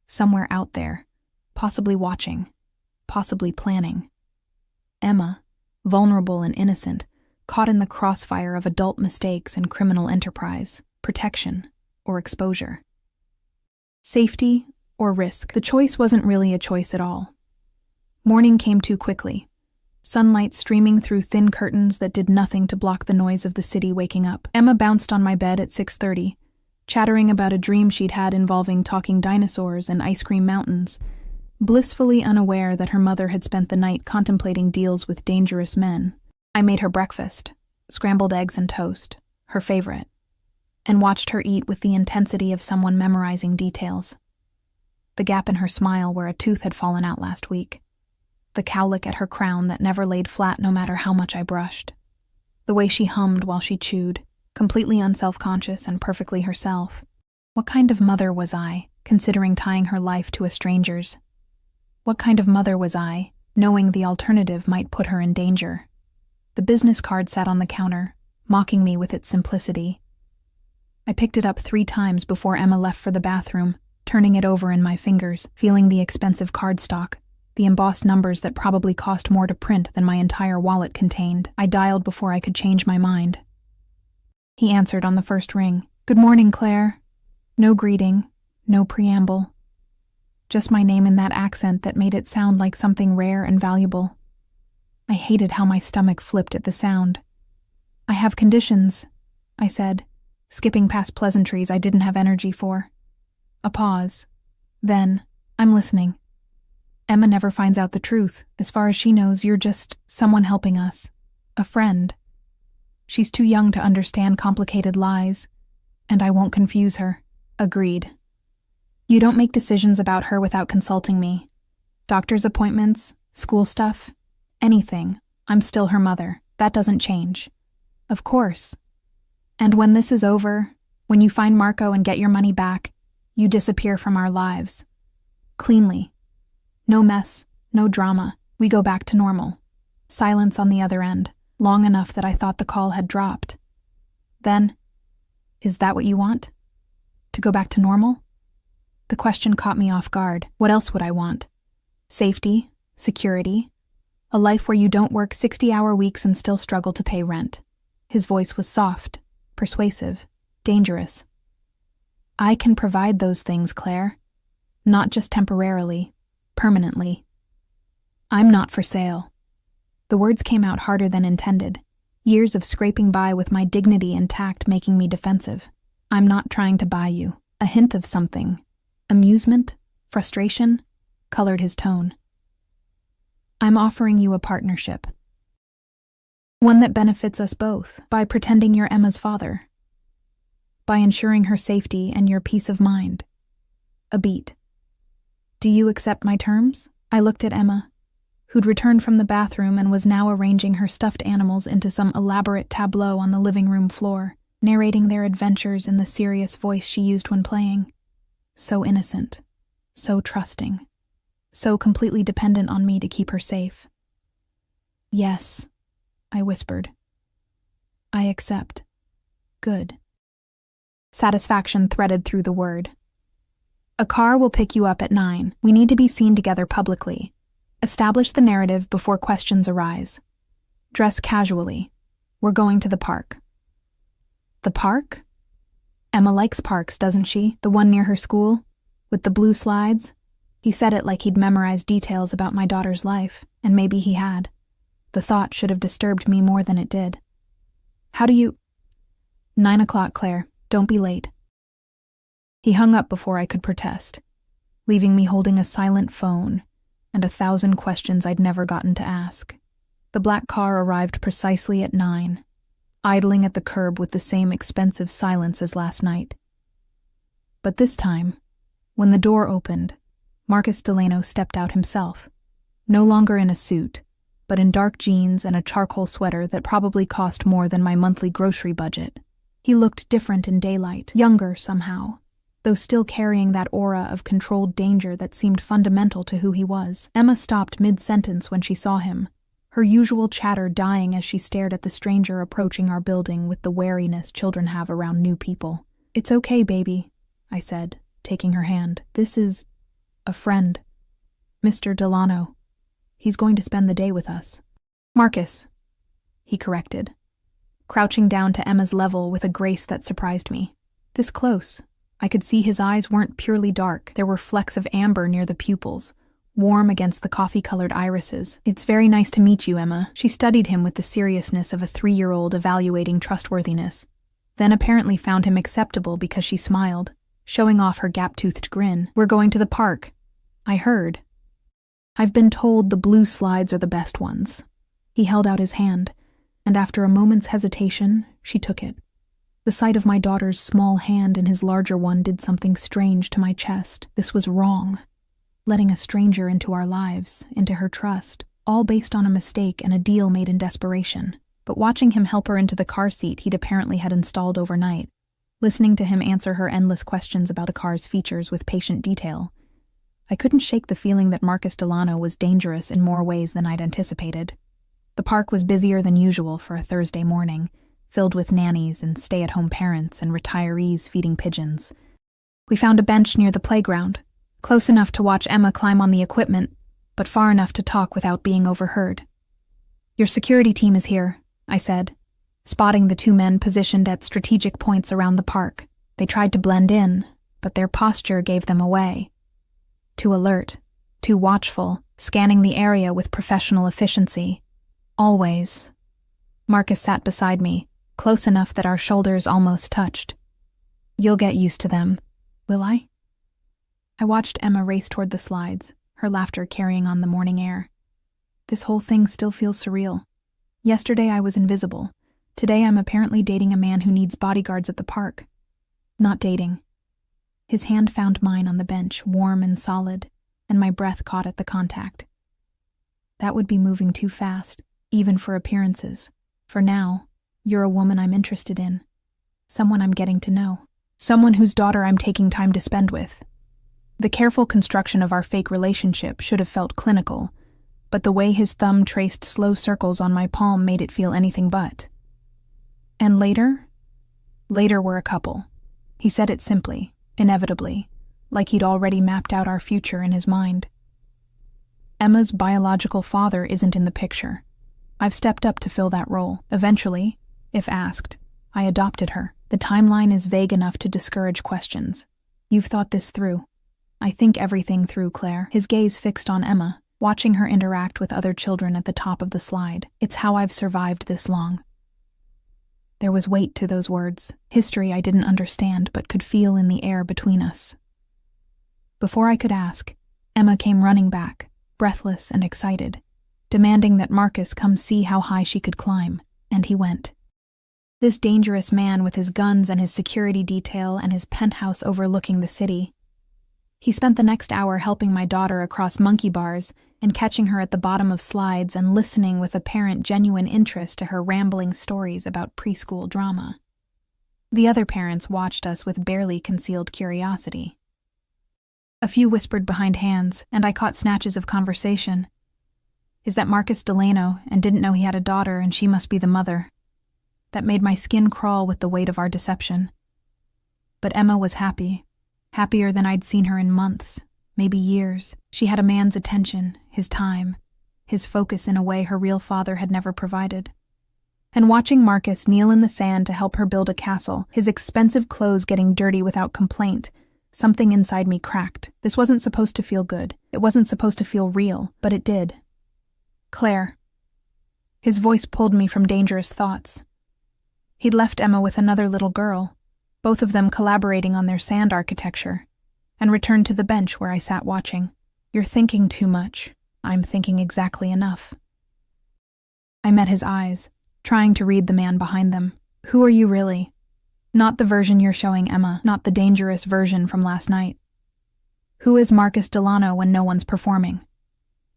somewhere out there, possibly watching, possibly planning. Emma, vulnerable and innocent, caught in the crossfire of adult mistakes and criminal enterprise, protection or exposure. Safety or risk. The choice wasn't really a choice at all. Morning came too quickly, sunlight streaming through thin curtains that did nothing to block the noise of the city waking up. Emma bounced on my bed at 6:30, chattering about a dream she'd had involving talking dinosaurs and ice cream mountains, blissfully unaware that her mother had spent the night contemplating deals with dangerous men. I made her breakfast, scrambled eggs and toast, her favorite, and watched her eat with the intensity of someone memorizing details. The gap in her smile where a tooth had fallen out last week. The cowlick at her crown that never laid flat no matter how much I brushed. The way she hummed while she chewed, completely unself-conscious and perfectly herself. What kind of mother was I, considering tying her life to a stranger's? What kind of mother was I, knowing the alternative might put her in danger? The business card sat on the counter, mocking me with its simplicity. I picked it up 3 times before Emma left for the bathroom, turning it over in my fingers, feeling the expensive cardstock, the embossed numbers that probably cost more to print than my entire wallet contained. I dialed before I could change my mind. He answered on the first ring. "Good morning, Claire." No greeting, no preamble. Just my name in that accent that made it sound like something rare and valuable. I hated how my stomach flipped at the sound. "I have conditions," I said, skipping past pleasantries I didn't have energy for. A pause. Then, "I'm listening." "Emma never finds out the truth. As far as she knows, you're just someone helping us. A friend. She's too young to understand complicated lies, and I won't confuse her." Agreed. "You don't make decisions about her without consulting me. Doctor's appointments, school stuff, anything. I'm still her mother. That doesn't change." "Of course. And when this is over, when you find Marco and get your money back, you disappear from our lives. Cleanly. No mess, no drama. We go back to normal. Silence on the other end, long enough that I thought the call had dropped. Then, is that what you want? To go back to normal?" The question caught me off guard. What else would I want? Safety, security, a life where you don't work 60-hour weeks and still struggle to pay rent. His voice was soft, persuasive, dangerous. "I can provide those things, Claire. Not just temporarily, permanently. I'm not for sale." The words came out harder than intended, years of scraping by with my dignity intact making me defensive. "I'm not trying to buy you." A hint of something, amusement, frustration, colored his tone. "I'm offering you a partnership. One that benefits us both by pretending you're Emma's father, by ensuring her safety and your peace of mind." A beat. "Do you accept my terms?" I looked at Emma, who'd returned from the bathroom and was now arranging her stuffed animals into some elaborate tableau on the living room floor, narrating their adventures in the serious voice she used when playing. So innocent, so trusting, so completely dependent on me to keep her safe. "Yes," I whispered. "I accept." Good. Satisfaction threaded through the word. "A car will pick you up at 9. We need to be seen together publicly. Establish the narrative before questions arise. Dress casually. We're going to the park." "The park?" "Emma likes parks, doesn't she? The one near her school? With the blue slides?" He said it like he'd memorized details about my daughter's life, and maybe he had. The thought should have disturbed me more than it did. "How do you—" "9 o'clock, Claire. Don't be late." He hung up before I could protest, leaving me holding a silent phone and 1,000 questions I'd never gotten to ask. The black car arrived precisely at 9, idling at the curb with the same expensive silence as last night. But this time, when the door opened, Marcus Delano stepped out himself, no longer in a suit, but in dark jeans and a charcoal sweater that probably cost more than my monthly grocery budget. He looked different in daylight, younger somehow, though still carrying that aura of controlled danger that seemed fundamental to who he was. Emma stopped mid-sentence when she saw him, her usual chatter dying as she stared at the stranger approaching our building with the wariness children have around new people. "It's okay, baby," I said, taking her hand. "This is a friend. Mr. Delano. He's going to spend the day with us." "Marcus," he corrected, crouching down to Emma's level with a grace that surprised me. This close, I could see his eyes weren't purely dark. There were flecks of amber near the pupils, warm against the coffee-colored irises. "It's very nice to meet you, Emma." She studied him with the seriousness of a 3-year-old evaluating trustworthiness, then apparently found him acceptable because she smiled, showing off her gap-toothed grin. "We're going to the park. I heard. I've been told the blue slides are the best ones." He held out his hand, and after a moment's hesitation, she took it. The sight of my daughter's small hand in his larger one did something strange to my chest. This was wrong. Letting a stranger into our lives, into her trust, all based on a mistake and a deal made in desperation. But watching him help her into the car seat he'd apparently had installed overnight, listening to him answer her endless questions about the car's features with patient detail, I couldn't shake the feeling that Marcus Delano was dangerous in more ways than I'd anticipated. The park was busier than usual for a Thursday morning, filled with nannies and stay-at-home parents and retirees feeding pigeons. We found a bench near the playground, close enough to watch Emma climb on the equipment, but far enough to talk without being overheard. "Your security team is here," I said, spotting the 2 men positioned at strategic points around the park. They tried to blend in, but their posture gave them away. Too alert, too watchful, scanning the area with professional efficiency. Always. Marcus sat beside me, close enough that our shoulders almost touched. "You'll get used to them." "Will I?" I watched Emma race toward the slides, her laughter carrying on the morning air. This whole thing still feels surreal. Yesterday I was invisible. Today I'm apparently dating a man who needs bodyguards at the park. Not dating. His hand found mine on the bench, warm and solid, and my breath caught at the contact. That would be moving too fast, even for appearances. For now, you're a woman I'm interested in. Someone I'm getting to know. Someone whose daughter I'm taking time to spend with. The careful construction of our fake relationship should have felt clinical, but the way his thumb traced slow circles on my palm made it feel anything but. And later? Later we're a couple. He said it simply, inevitably, like he'd already mapped out our future in his mind. Emma's biological father isn't in the picture. I've stepped up to fill that role. Eventually, if asked, I adopted her. The timeline is vague enough to discourage questions. You've thought this through. I think everything through, Claire. His gaze fixed on Emma, watching her interact with other children at the top of the slide. It's how I've survived this long. There was weight to those words, history I didn't understand but could feel in the air between us. Before I could ask, Emma came running back, breathless and excited, demanding that Marcus come see how high she could climb, and he went. This dangerous man with his guns and his security detail and his penthouse overlooking the city. He spent the next hour helping my daughter across monkey bars and catching her at the bottom of slides and listening with apparent genuine interest to her rambling stories about preschool drama. The other parents watched us with barely concealed curiosity. A few whispered behind hands, and I caught snatches of conversation. Is that Marcus Delano, and didn't know he had a daughter and she must be the mother? That made my skin crawl with the weight of our deception. But Emma was happy. Happier than I'd seen her in months, maybe years. She had a man's attention, his time, his focus in a way her real father had never provided. And watching Marcus kneel in the sand to help her build a castle, his expensive clothes getting dirty without complaint, something inside me cracked. This wasn't supposed to feel good. It wasn't supposed to feel real, but it did. Claire. His voice pulled me from dangerous thoughts. He'd left Emma with another little girl, both of them collaborating on their sand architecture, and returned to the bench where I sat watching. You're thinking too much. I'm thinking exactly enough. I met his eyes, trying to read the man behind them. Who are you really? Not the version you're showing Emma, not the dangerous version from last night. Who is Marcus Delano when no one's performing?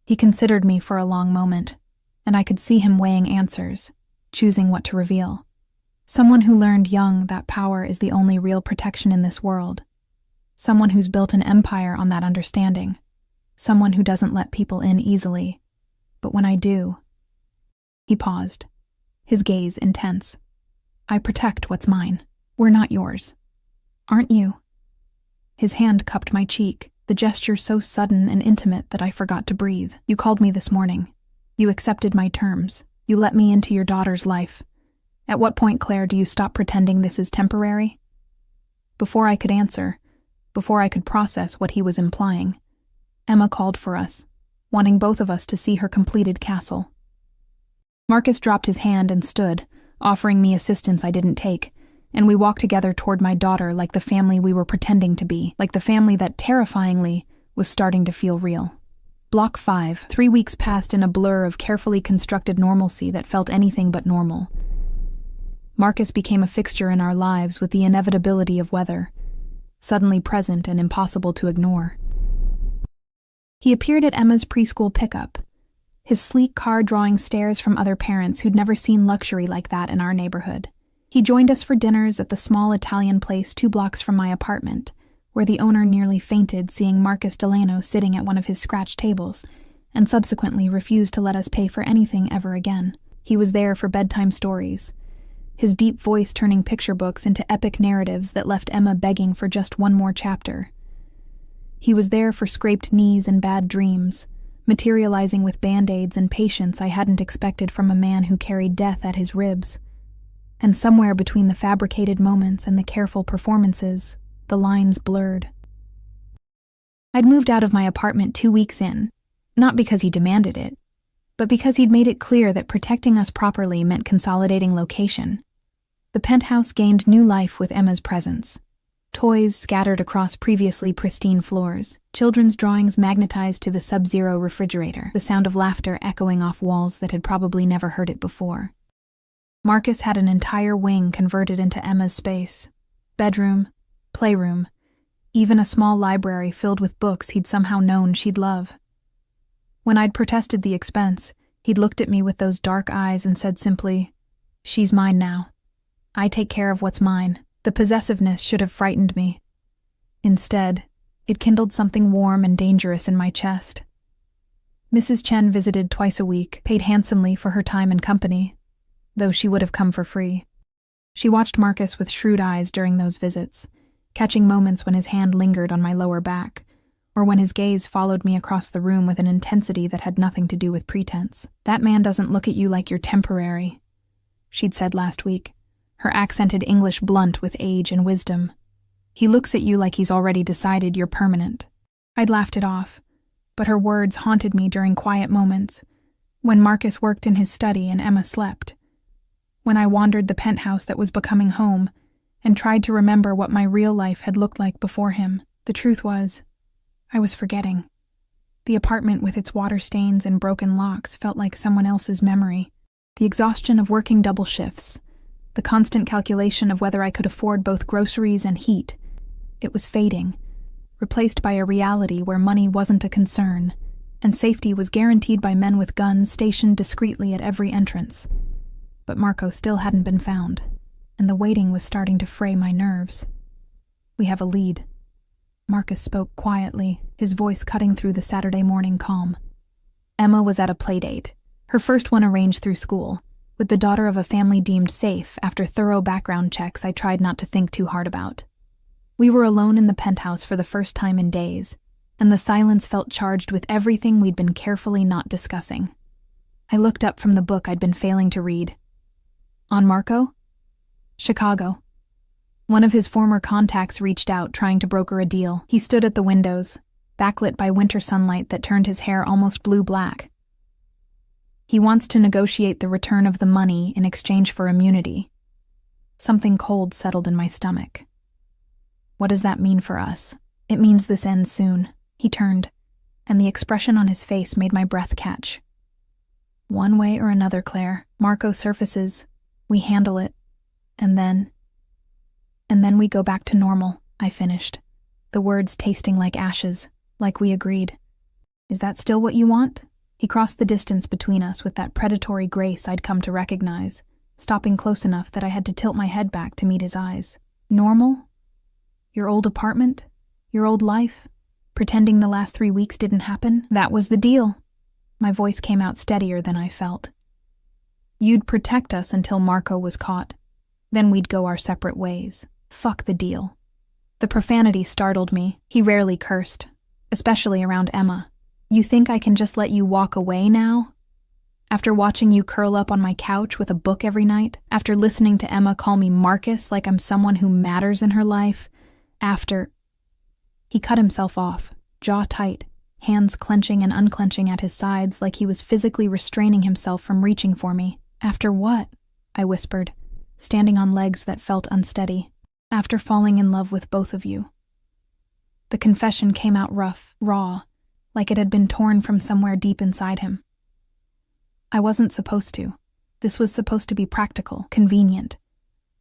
He considered me for a long moment, and I could see him weighing answers, choosing what to reveal. Someone who learned young that power is the only real protection in this world. Someone who's built an empire on that understanding. Someone who doesn't let people in easily. But when I do... He paused, his gaze intense. I protect what's mine. We're not yours. Aren't you? His hand cupped my cheek, the gesture so sudden and intimate that I forgot to breathe. You called me this morning. You accepted my terms. You let me into your daughter's life. At what point, Claire, do you stop pretending this is temporary? Before I could answer, before I could process what he was implying, Emma called for us, wanting both of us to see her completed castle. Marcus dropped his hand and stood, offering me assistance I didn't take, and we walked together toward my daughter like the family we were pretending to be, like the family that, terrifyingly, was starting to feel real. Block 5, 3 weeks passed in a blur of carefully constructed normalcy that felt anything but normal. Marcus became a fixture in our lives with the inevitability of weather, suddenly present and impossible to ignore. He appeared at Emma's preschool pickup, his sleek car drawing stares from other parents who'd never seen luxury like that in our neighborhood. He joined us for dinners at the small Italian place 2 blocks from my apartment, where the owner nearly fainted seeing Marcus Delano sitting at one of his scratch tables, and subsequently refused to let us pay for anything ever again. He was there for bedtime stories, his deep voice turning picture books into epic narratives that left Emma begging for just one more chapter. He was there for scraped knees and bad dreams, materializing with band-aids and patience I hadn't expected from a man who carried death at his ribs. And somewhere between the fabricated moments and the careful performances, the lines blurred. I'd moved out of my apartment 2 weeks in, not because he demanded it, but because he'd made it clear that protecting us properly meant consolidating location. The penthouse gained new life with Emma's presence. Toys scattered across previously pristine floors, children's drawings magnetized to the sub-zero refrigerator, the sound of laughter echoing off walls that had probably never heard it before. Marcus had an entire wing converted into Emma's space. Bedroom, playroom, even a small library filled with books he'd somehow known she'd love. When I'd protested the expense, he'd looked at me with those dark eyes and said simply, "She's mine now. I take care of what's mine." The possessiveness should have frightened me. Instead, it kindled something warm and dangerous in my chest. Mrs. Chen visited twice a week, paid handsomely for her time and company, though she would have come for free. She watched Marcus with shrewd eyes during those visits, catching moments when his hand lingered on my lower back, or when his gaze followed me across the room with an intensity that had nothing to do with pretense. "That man doesn't look at you like you're temporary," she'd said last week, her accented English blunt with age and wisdom. "He looks at you like he's already decided you're permanent." I'd laughed it off, but her words haunted me during quiet moments, when Marcus worked in his study and Emma slept, when I wandered the penthouse that was becoming home and tried to remember what my real life had looked like before him. The truth was, I was forgetting. The apartment with its water stains and broken locks felt like someone else's memory. The exhaustion of working double shifts, the constant calculation of whether I could afford both groceries and heat, it was fading, replaced by a reality where money wasn't a concern, and safety was guaranteed by men with guns stationed discreetly at every entrance. But Marco still hadn't been found, and the waiting was starting to fray my nerves. "We have a lead." Marcus spoke quietly, his voice cutting through the Saturday morning calm. Emma was at a playdate, her first one arranged through school, with the daughter of a family deemed safe after thorough background checks I tried not to think too hard about. We were alone in the penthouse for the first time in days, and the silence felt charged with everything we'd been carefully not discussing. I looked up from the book I'd been failing to read. On Marco? Chicago. One of his former contacts reached out, trying to broker a deal. He stood at the windows, backlit by winter sunlight that turned his hair almost blue-black. He wants to negotiate the return of the money in exchange for immunity. Something cold settled in my stomach. What does that mean for us? It means this ends soon. He turned, and the expression on his face made my breath catch. One way or another, Claire, Marco surfaces, we handle it, and then we go back to normal, I finished, the words tasting like ashes, like we agreed. Is that still what you want? He crossed the distance between us with that predatory grace I'd come to recognize, stopping close enough that I had to tilt my head back to meet his eyes. Normal? Your old apartment? Your old life? Pretending the last 3 weeks didn't happen? That was the deal. My voice came out steadier than I felt. You'd protect us until Marco was caught. Then we'd go our separate ways. Fuck the deal. The profanity startled me. He rarely cursed, especially around Emma. You think I can just let you walk away now? After watching you curl up on my couch with a book every night? After listening to Emma call me Marcus like I'm someone who matters in her life? After... He cut himself off, jaw tight, hands clenching and unclenching at his sides like he was physically restraining himself from reaching for me. After what? I whispered, standing on legs that felt unsteady. After falling in love with both of you. The confession came out rough, raw, like it had been torn from somewhere deep inside him. I wasn't supposed to. This was supposed to be practical, convenient,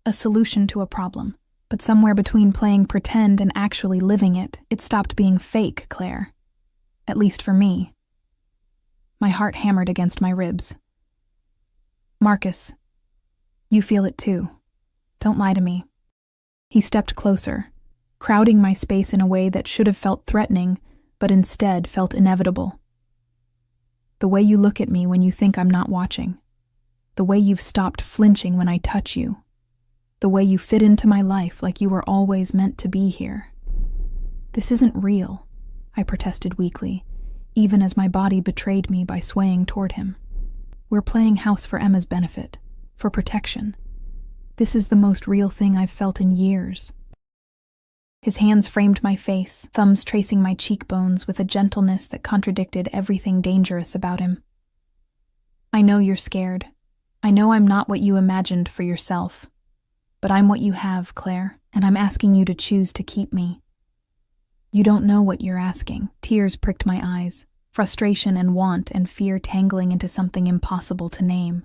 a solution to a problem. But somewhere between playing pretend and actually living it, it stopped being fake, Claire. At least for me. My heart hammered against my ribs. Marcus, you feel it too. Don't lie to me. He stepped closer, crowding my space in a way that should have felt threatening, but instead felt inevitable. The way you look at me when you think I'm not watching. The way you've stopped flinching when I touch you. The way you fit into my life like you were always meant to be here. This isn't real, I protested weakly, even as my body betrayed me by swaying toward him. We're playing house for Emma's benefit, for protection. This is the most real thing I've felt in years. His hands framed my face, thumbs tracing my cheekbones with a gentleness that contradicted everything dangerous about him. I know you're scared. I know I'm not what you imagined for yourself. But I'm what you have, Claire, and I'm asking you to choose to keep me. You don't know what you're asking. Tears pricked my eyes, frustration and want and fear tangling into something impossible to name.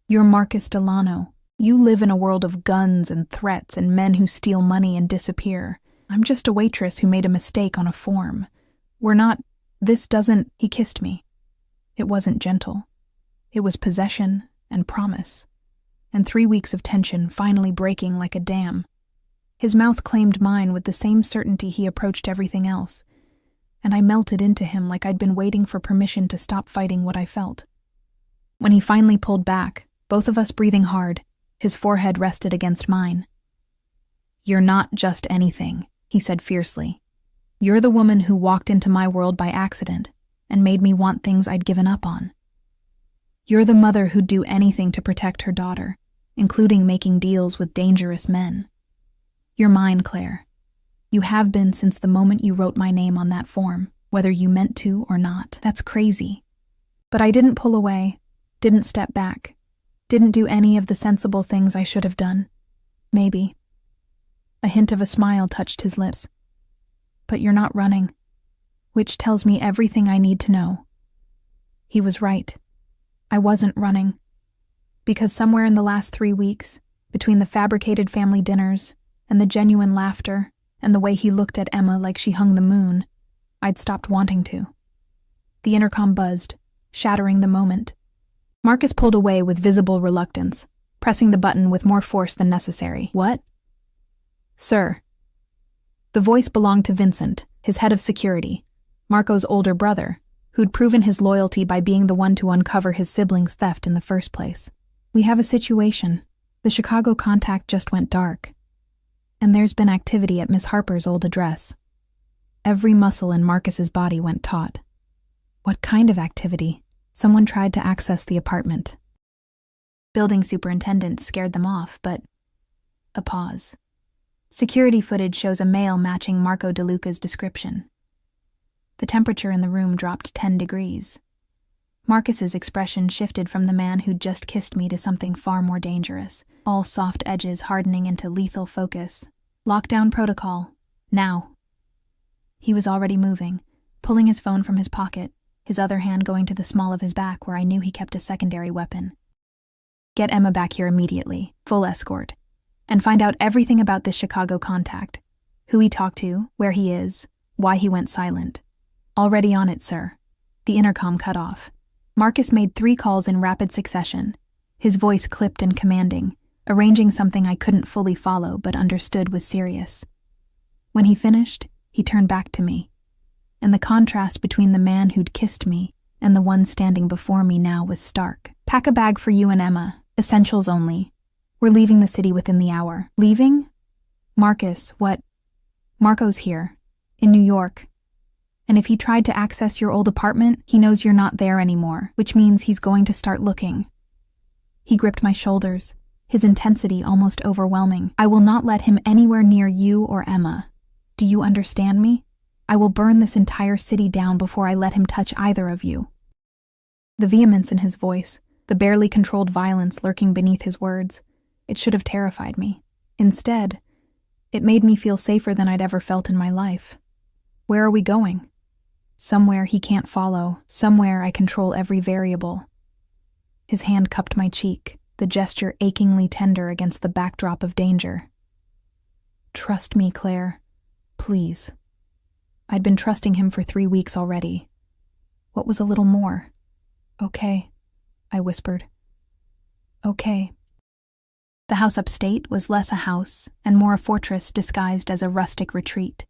You're Marcus Delano. You live in a world of guns and threats and men who steal money and disappear. I'm just a waitress who made a mistake on a form. We're not... This doesn't... He kissed me. It wasn't gentle. It was possession and promise. And 3 weeks of tension finally breaking like a dam. His mouth claimed mine with the same certainty he approached everything else. And I melted into him like I'd been waiting for permission to stop fighting what I felt. When he finally pulled back, both of us breathing hard, his forehead rested against mine. You're not just anything, he said fiercely. You're the woman who walked into my world by accident and made me want things I'd given up on. You're the mother who'd do anything to protect her daughter, including making deals with dangerous men. You're mine, Claire. You have been since the moment you wrote my name on that form, whether you meant to or not. That's crazy. But I didn't pull away, didn't step back, didn't do any of the sensible things I should have done. Maybe. A hint of a smile touched his lips. But you're not running, which tells me everything I need to know. He was right. I wasn't running. Because somewhere in the last 3 weeks, between the fabricated family dinners and the genuine laughter and the way he looked at Emma like she hung the moon, I'd stopped wanting to. The intercom buzzed, shattering the moment. Marcus pulled away with visible reluctance, pressing the button with more force than necessary. What? Sir. The voice belonged to Vincent, his head of security, Marco's older brother, who'd proven his loyalty by being the one to uncover his siblings' theft in the first place. We have a situation. The Chicago contact just went dark. And there's been activity at Miss Harper's old address. Every muscle in Marcus's body went taut. What kind of activity? Someone tried to access the apartment. Building superintendent scared them off, but... A pause. Security footage shows a male matching Marco DeLuca's description. The temperature in the room dropped 10 degrees. Marcus's expression shifted from the man who'd just kissed me to something far more dangerous, all soft edges hardening into lethal focus. Lockdown protocol. Now. He was already moving, pulling his phone from his pocket, his other hand going to the small of his back where I knew he kept a secondary weapon. Get Emma back here immediately, full escort, and find out everything about this Chicago contact. Who he talked to, where he is, why he went silent. Already on it, sir. The intercom cut off. Marcus made 3 calls in rapid succession, his voice clipped and commanding, arranging something I couldn't fully follow but understood was serious. When he finished, he turned back to me, and the contrast between the man who'd kissed me and the one standing before me now was stark. Pack a bag for you and Emma, essentials only. We're leaving the city within the hour. Leaving? Marcus, what? Marco's here, in New York. And if he tried to access your old apartment, he knows you're not there anymore, which means he's going to start looking. He gripped my shoulders, his intensity almost overwhelming. I will not let him anywhere near you or Emma. Do you understand me? I will burn this entire city down before I let him touch either of you. The vehemence in his voice, the barely controlled violence lurking beneath his words, it should have terrified me. Instead, it made me feel safer than I'd ever felt in my life. Where are we going? Somewhere he can't follow, somewhere I control every variable. His hand cupped my cheek, the gesture achingly tender against the backdrop of danger. Trust me, Claire. Please. I'd been trusting him for 3 weeks already. What was a little more? Okay, I whispered. Okay. The house upstate was less a house and more a fortress disguised as a rustic retreat.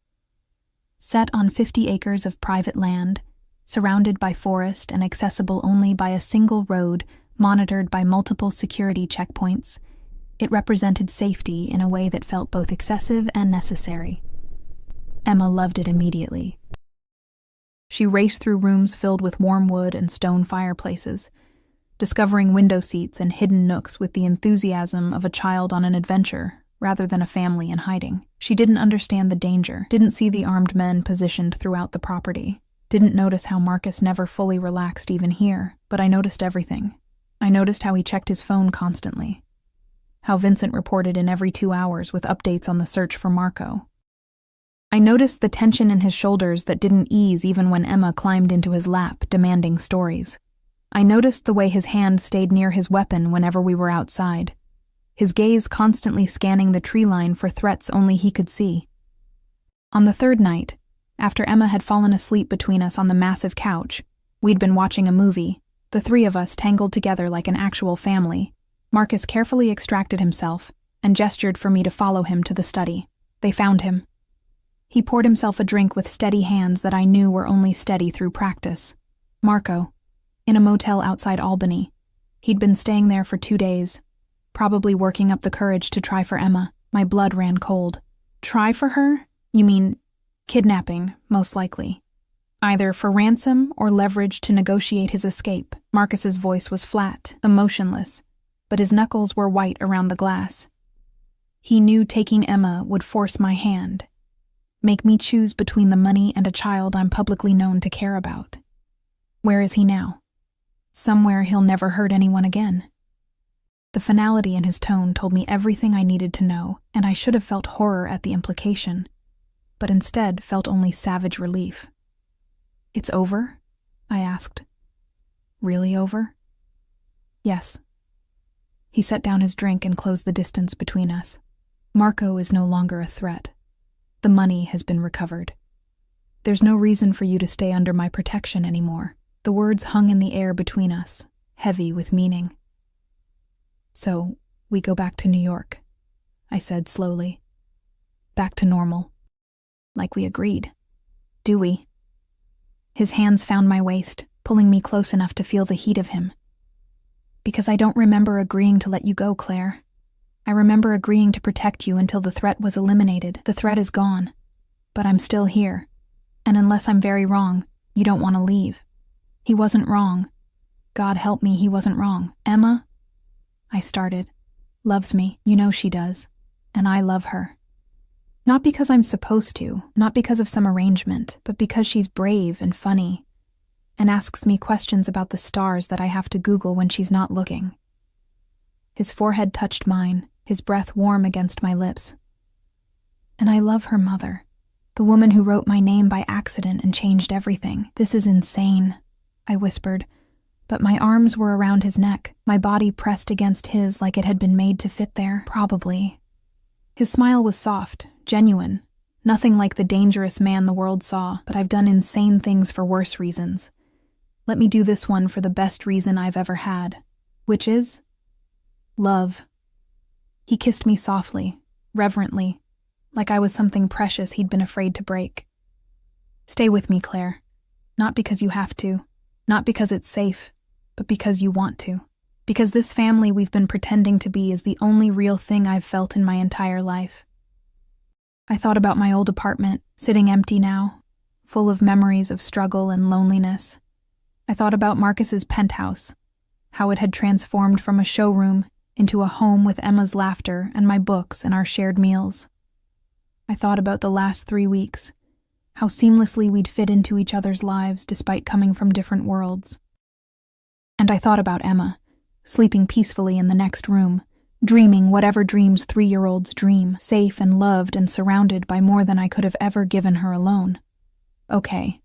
Set on 50 acres of private land, surrounded by forest and accessible only by a single road monitored by multiple security checkpoints, it represented safety in a way that felt both excessive and necessary. Emma loved it immediately. She raced through rooms filled with warm wood and stone fireplaces, discovering window seats and hidden nooks with the enthusiasm of a child on an adventure rather than a family in hiding. She didn't understand the danger, didn't see the armed men positioned throughout the property, didn't notice how Marcus never fully relaxed even here, but I noticed everything. I noticed how he checked his phone constantly, how Vincent reported in every 2 hours with updates on the search for Marco. I noticed the tension in his shoulders that didn't ease even when Emma climbed into his lap, demanding stories. I noticed the way his hand stayed near his weapon whenever we were outside, his gaze constantly scanning the tree line for threats only he could see. On the 3rd night, after Emma had fallen asleep between us on the massive couch, we'd been watching a movie, the 3 of us tangled together like an actual family. Marcus carefully extracted himself and gestured for me to follow him to the study. They found him. He poured himself a drink with steady hands that I knew were only steady through practice. Marco, in a motel outside Albany. He'd been staying there for 2 days, probably working up the courage to try for Emma. My blood ran cold. Try for her? You mean kidnapping, most likely. Either for ransom or leverage to negotiate his escape. Marcus's voice was flat, emotionless, but his knuckles were white around the glass. He knew taking Emma would force my hand, make me choose between the money and a child I'm publicly known to care about. Where is he now? Somewhere he'll never hurt anyone again. The finality in his tone told me everything I needed to know, and I should have felt horror at the implication, but instead felt only savage relief. It's over? I asked. Really over? Yes. He set down his drink and closed the distance between us. Marco is no longer a threat. The money has been recovered. There's no reason for you to stay under my protection anymore. The words hung in the air between us, heavy with meaning. So, we go back to New York, I said slowly. Back to normal. Like we agreed. Do we? His hands found my waist, pulling me close enough to feel the heat of him. Because I don't remember agreeing to let you go, Claire. I remember agreeing to protect you until the threat was eliminated. The threat is gone. But I'm still here. And unless I'm very wrong, you don't want to leave. He wasn't wrong. God help me, he wasn't wrong. Emma, I started, loves me, you know she does, and I love her. Not because I'm supposed to, not because of some arrangement, but because she's brave and funny, and asks me questions about the stars that I have to Google when she's not looking. His forehead touched mine, his breath warm against my lips. And I love her mother, the woman who wrote my name by accident and changed everything. This is insane, I whispered, but my arms were around his neck, my body pressed against his like it had been made to fit there, probably. His smile was soft, genuine, nothing like the dangerous man the world saw, but I've done insane things for worse reasons. Let me do this one for the best reason I've ever had, which is love. He kissed me softly, reverently, like I was something precious he'd been afraid to break. Stay with me, Claire. Not because you have to, not because it's safe, but because you want to. Because this family we've been pretending to be is the only real thing I've felt in my entire life. I thought about my old apartment, sitting empty now, full of memories of struggle and loneliness. I thought about Marcus's penthouse, how it had transformed from a showroom into a home with Emma's laughter and my books and our shared meals. I thought about the last 3 weeks, how seamlessly we'd fit into each other's lives despite coming from different worlds. And I thought about Emma, sleeping peacefully in the next room, dreaming whatever dreams 3-year-olds dream, safe and loved and surrounded by more than I could have ever given her alone. Okay,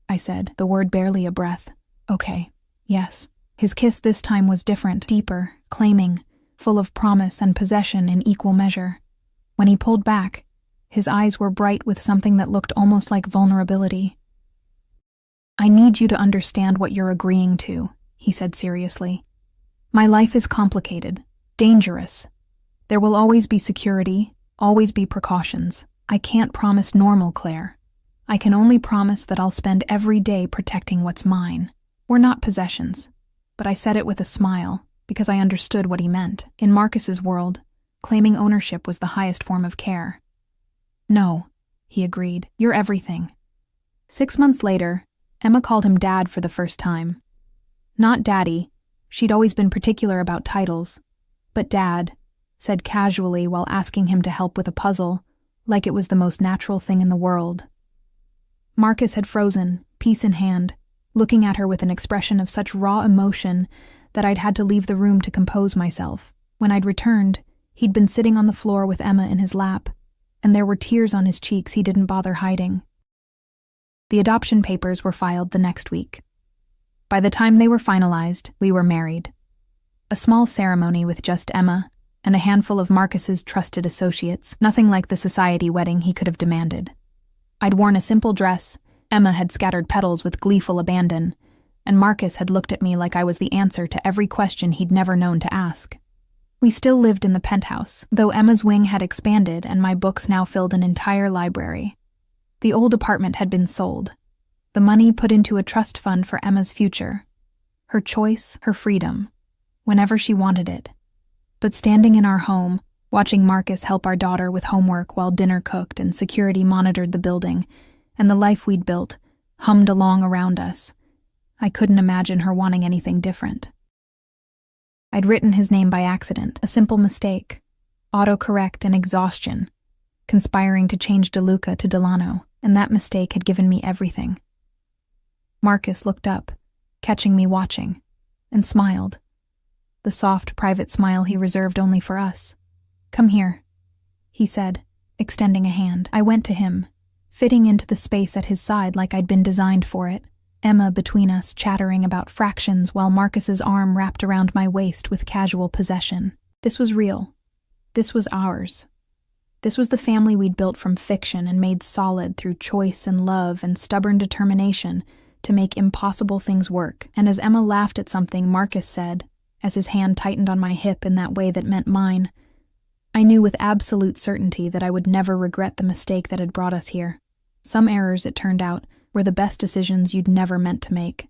I said, the word barely a breath. Okay, yes. His kiss this time was different, deeper, claiming, full of promise and possession in equal measure. When he pulled back, his eyes were bright with something that looked almost like vulnerability. I need you to understand what you're agreeing to, he said seriously. My life is complicated, dangerous. There will always be security, always be precautions. I can't promise normal, Claire. I can only promise that I'll spend every day protecting what's mine. We're not possessions, but I said it with a smile because I understood what he meant. In Marcus's world, claiming ownership was the highest form of care. No, he agreed. You're everything. 6 months later, Emma called him Dad for the first time. Not Daddy. She'd always been particular about titles. But Dad, said casually while asking him to help with a puzzle, like it was the most natural thing in the world. Marcus had frozen, piece in hand, looking at her with an expression of such raw emotion that I'd had to leave the room to compose myself. When I'd returned, he'd been sitting on the floor with Emma in his lap, and there were tears on his cheeks he didn't bother hiding. The adoption papers were filed the next week. By the time they were finalized, we were married. A small ceremony with just Emma and a handful of Marcus's trusted associates, nothing like the society wedding he could have demanded. I'd worn a simple dress, Emma had scattered petals with gleeful abandon, and Marcus had looked at me like I was the answer to every question he'd never known to ask. We still lived in the penthouse, though Emma's wing had expanded and my books now filled an entire library. The old apartment had been sold. The money put into a trust fund for Emma's future. Her choice, her freedom, whenever she wanted it. But standing in our home, watching Marcus help our daughter with homework while dinner cooked and security monitored the building, and the life we'd built, hummed along around us, I couldn't imagine her wanting anything different. I'd written his name by accident, a simple mistake, autocorrect and exhaustion, conspiring to change DeLuca to Delano, and that mistake had given me everything. Marcus looked up, catching me watching, and smiled. The soft, private smile he reserved only for us. Come here, he said, extending a hand. I went to him, fitting into the space at his side like I'd been designed for it. Emma between us chattering about fractions while Marcus's arm wrapped around my waist with casual possession. This was real. This was ours. This was the family we'd built from fiction and made solid through choice and love and stubborn determination to make impossible things work. And as Emma laughed at something Marcus said, as his hand tightened on my hip in that way that meant mine, I knew with absolute certainty that I would never regret the mistake that had brought us here. Some errors, it turned out, were the best decisions you'd never meant to make.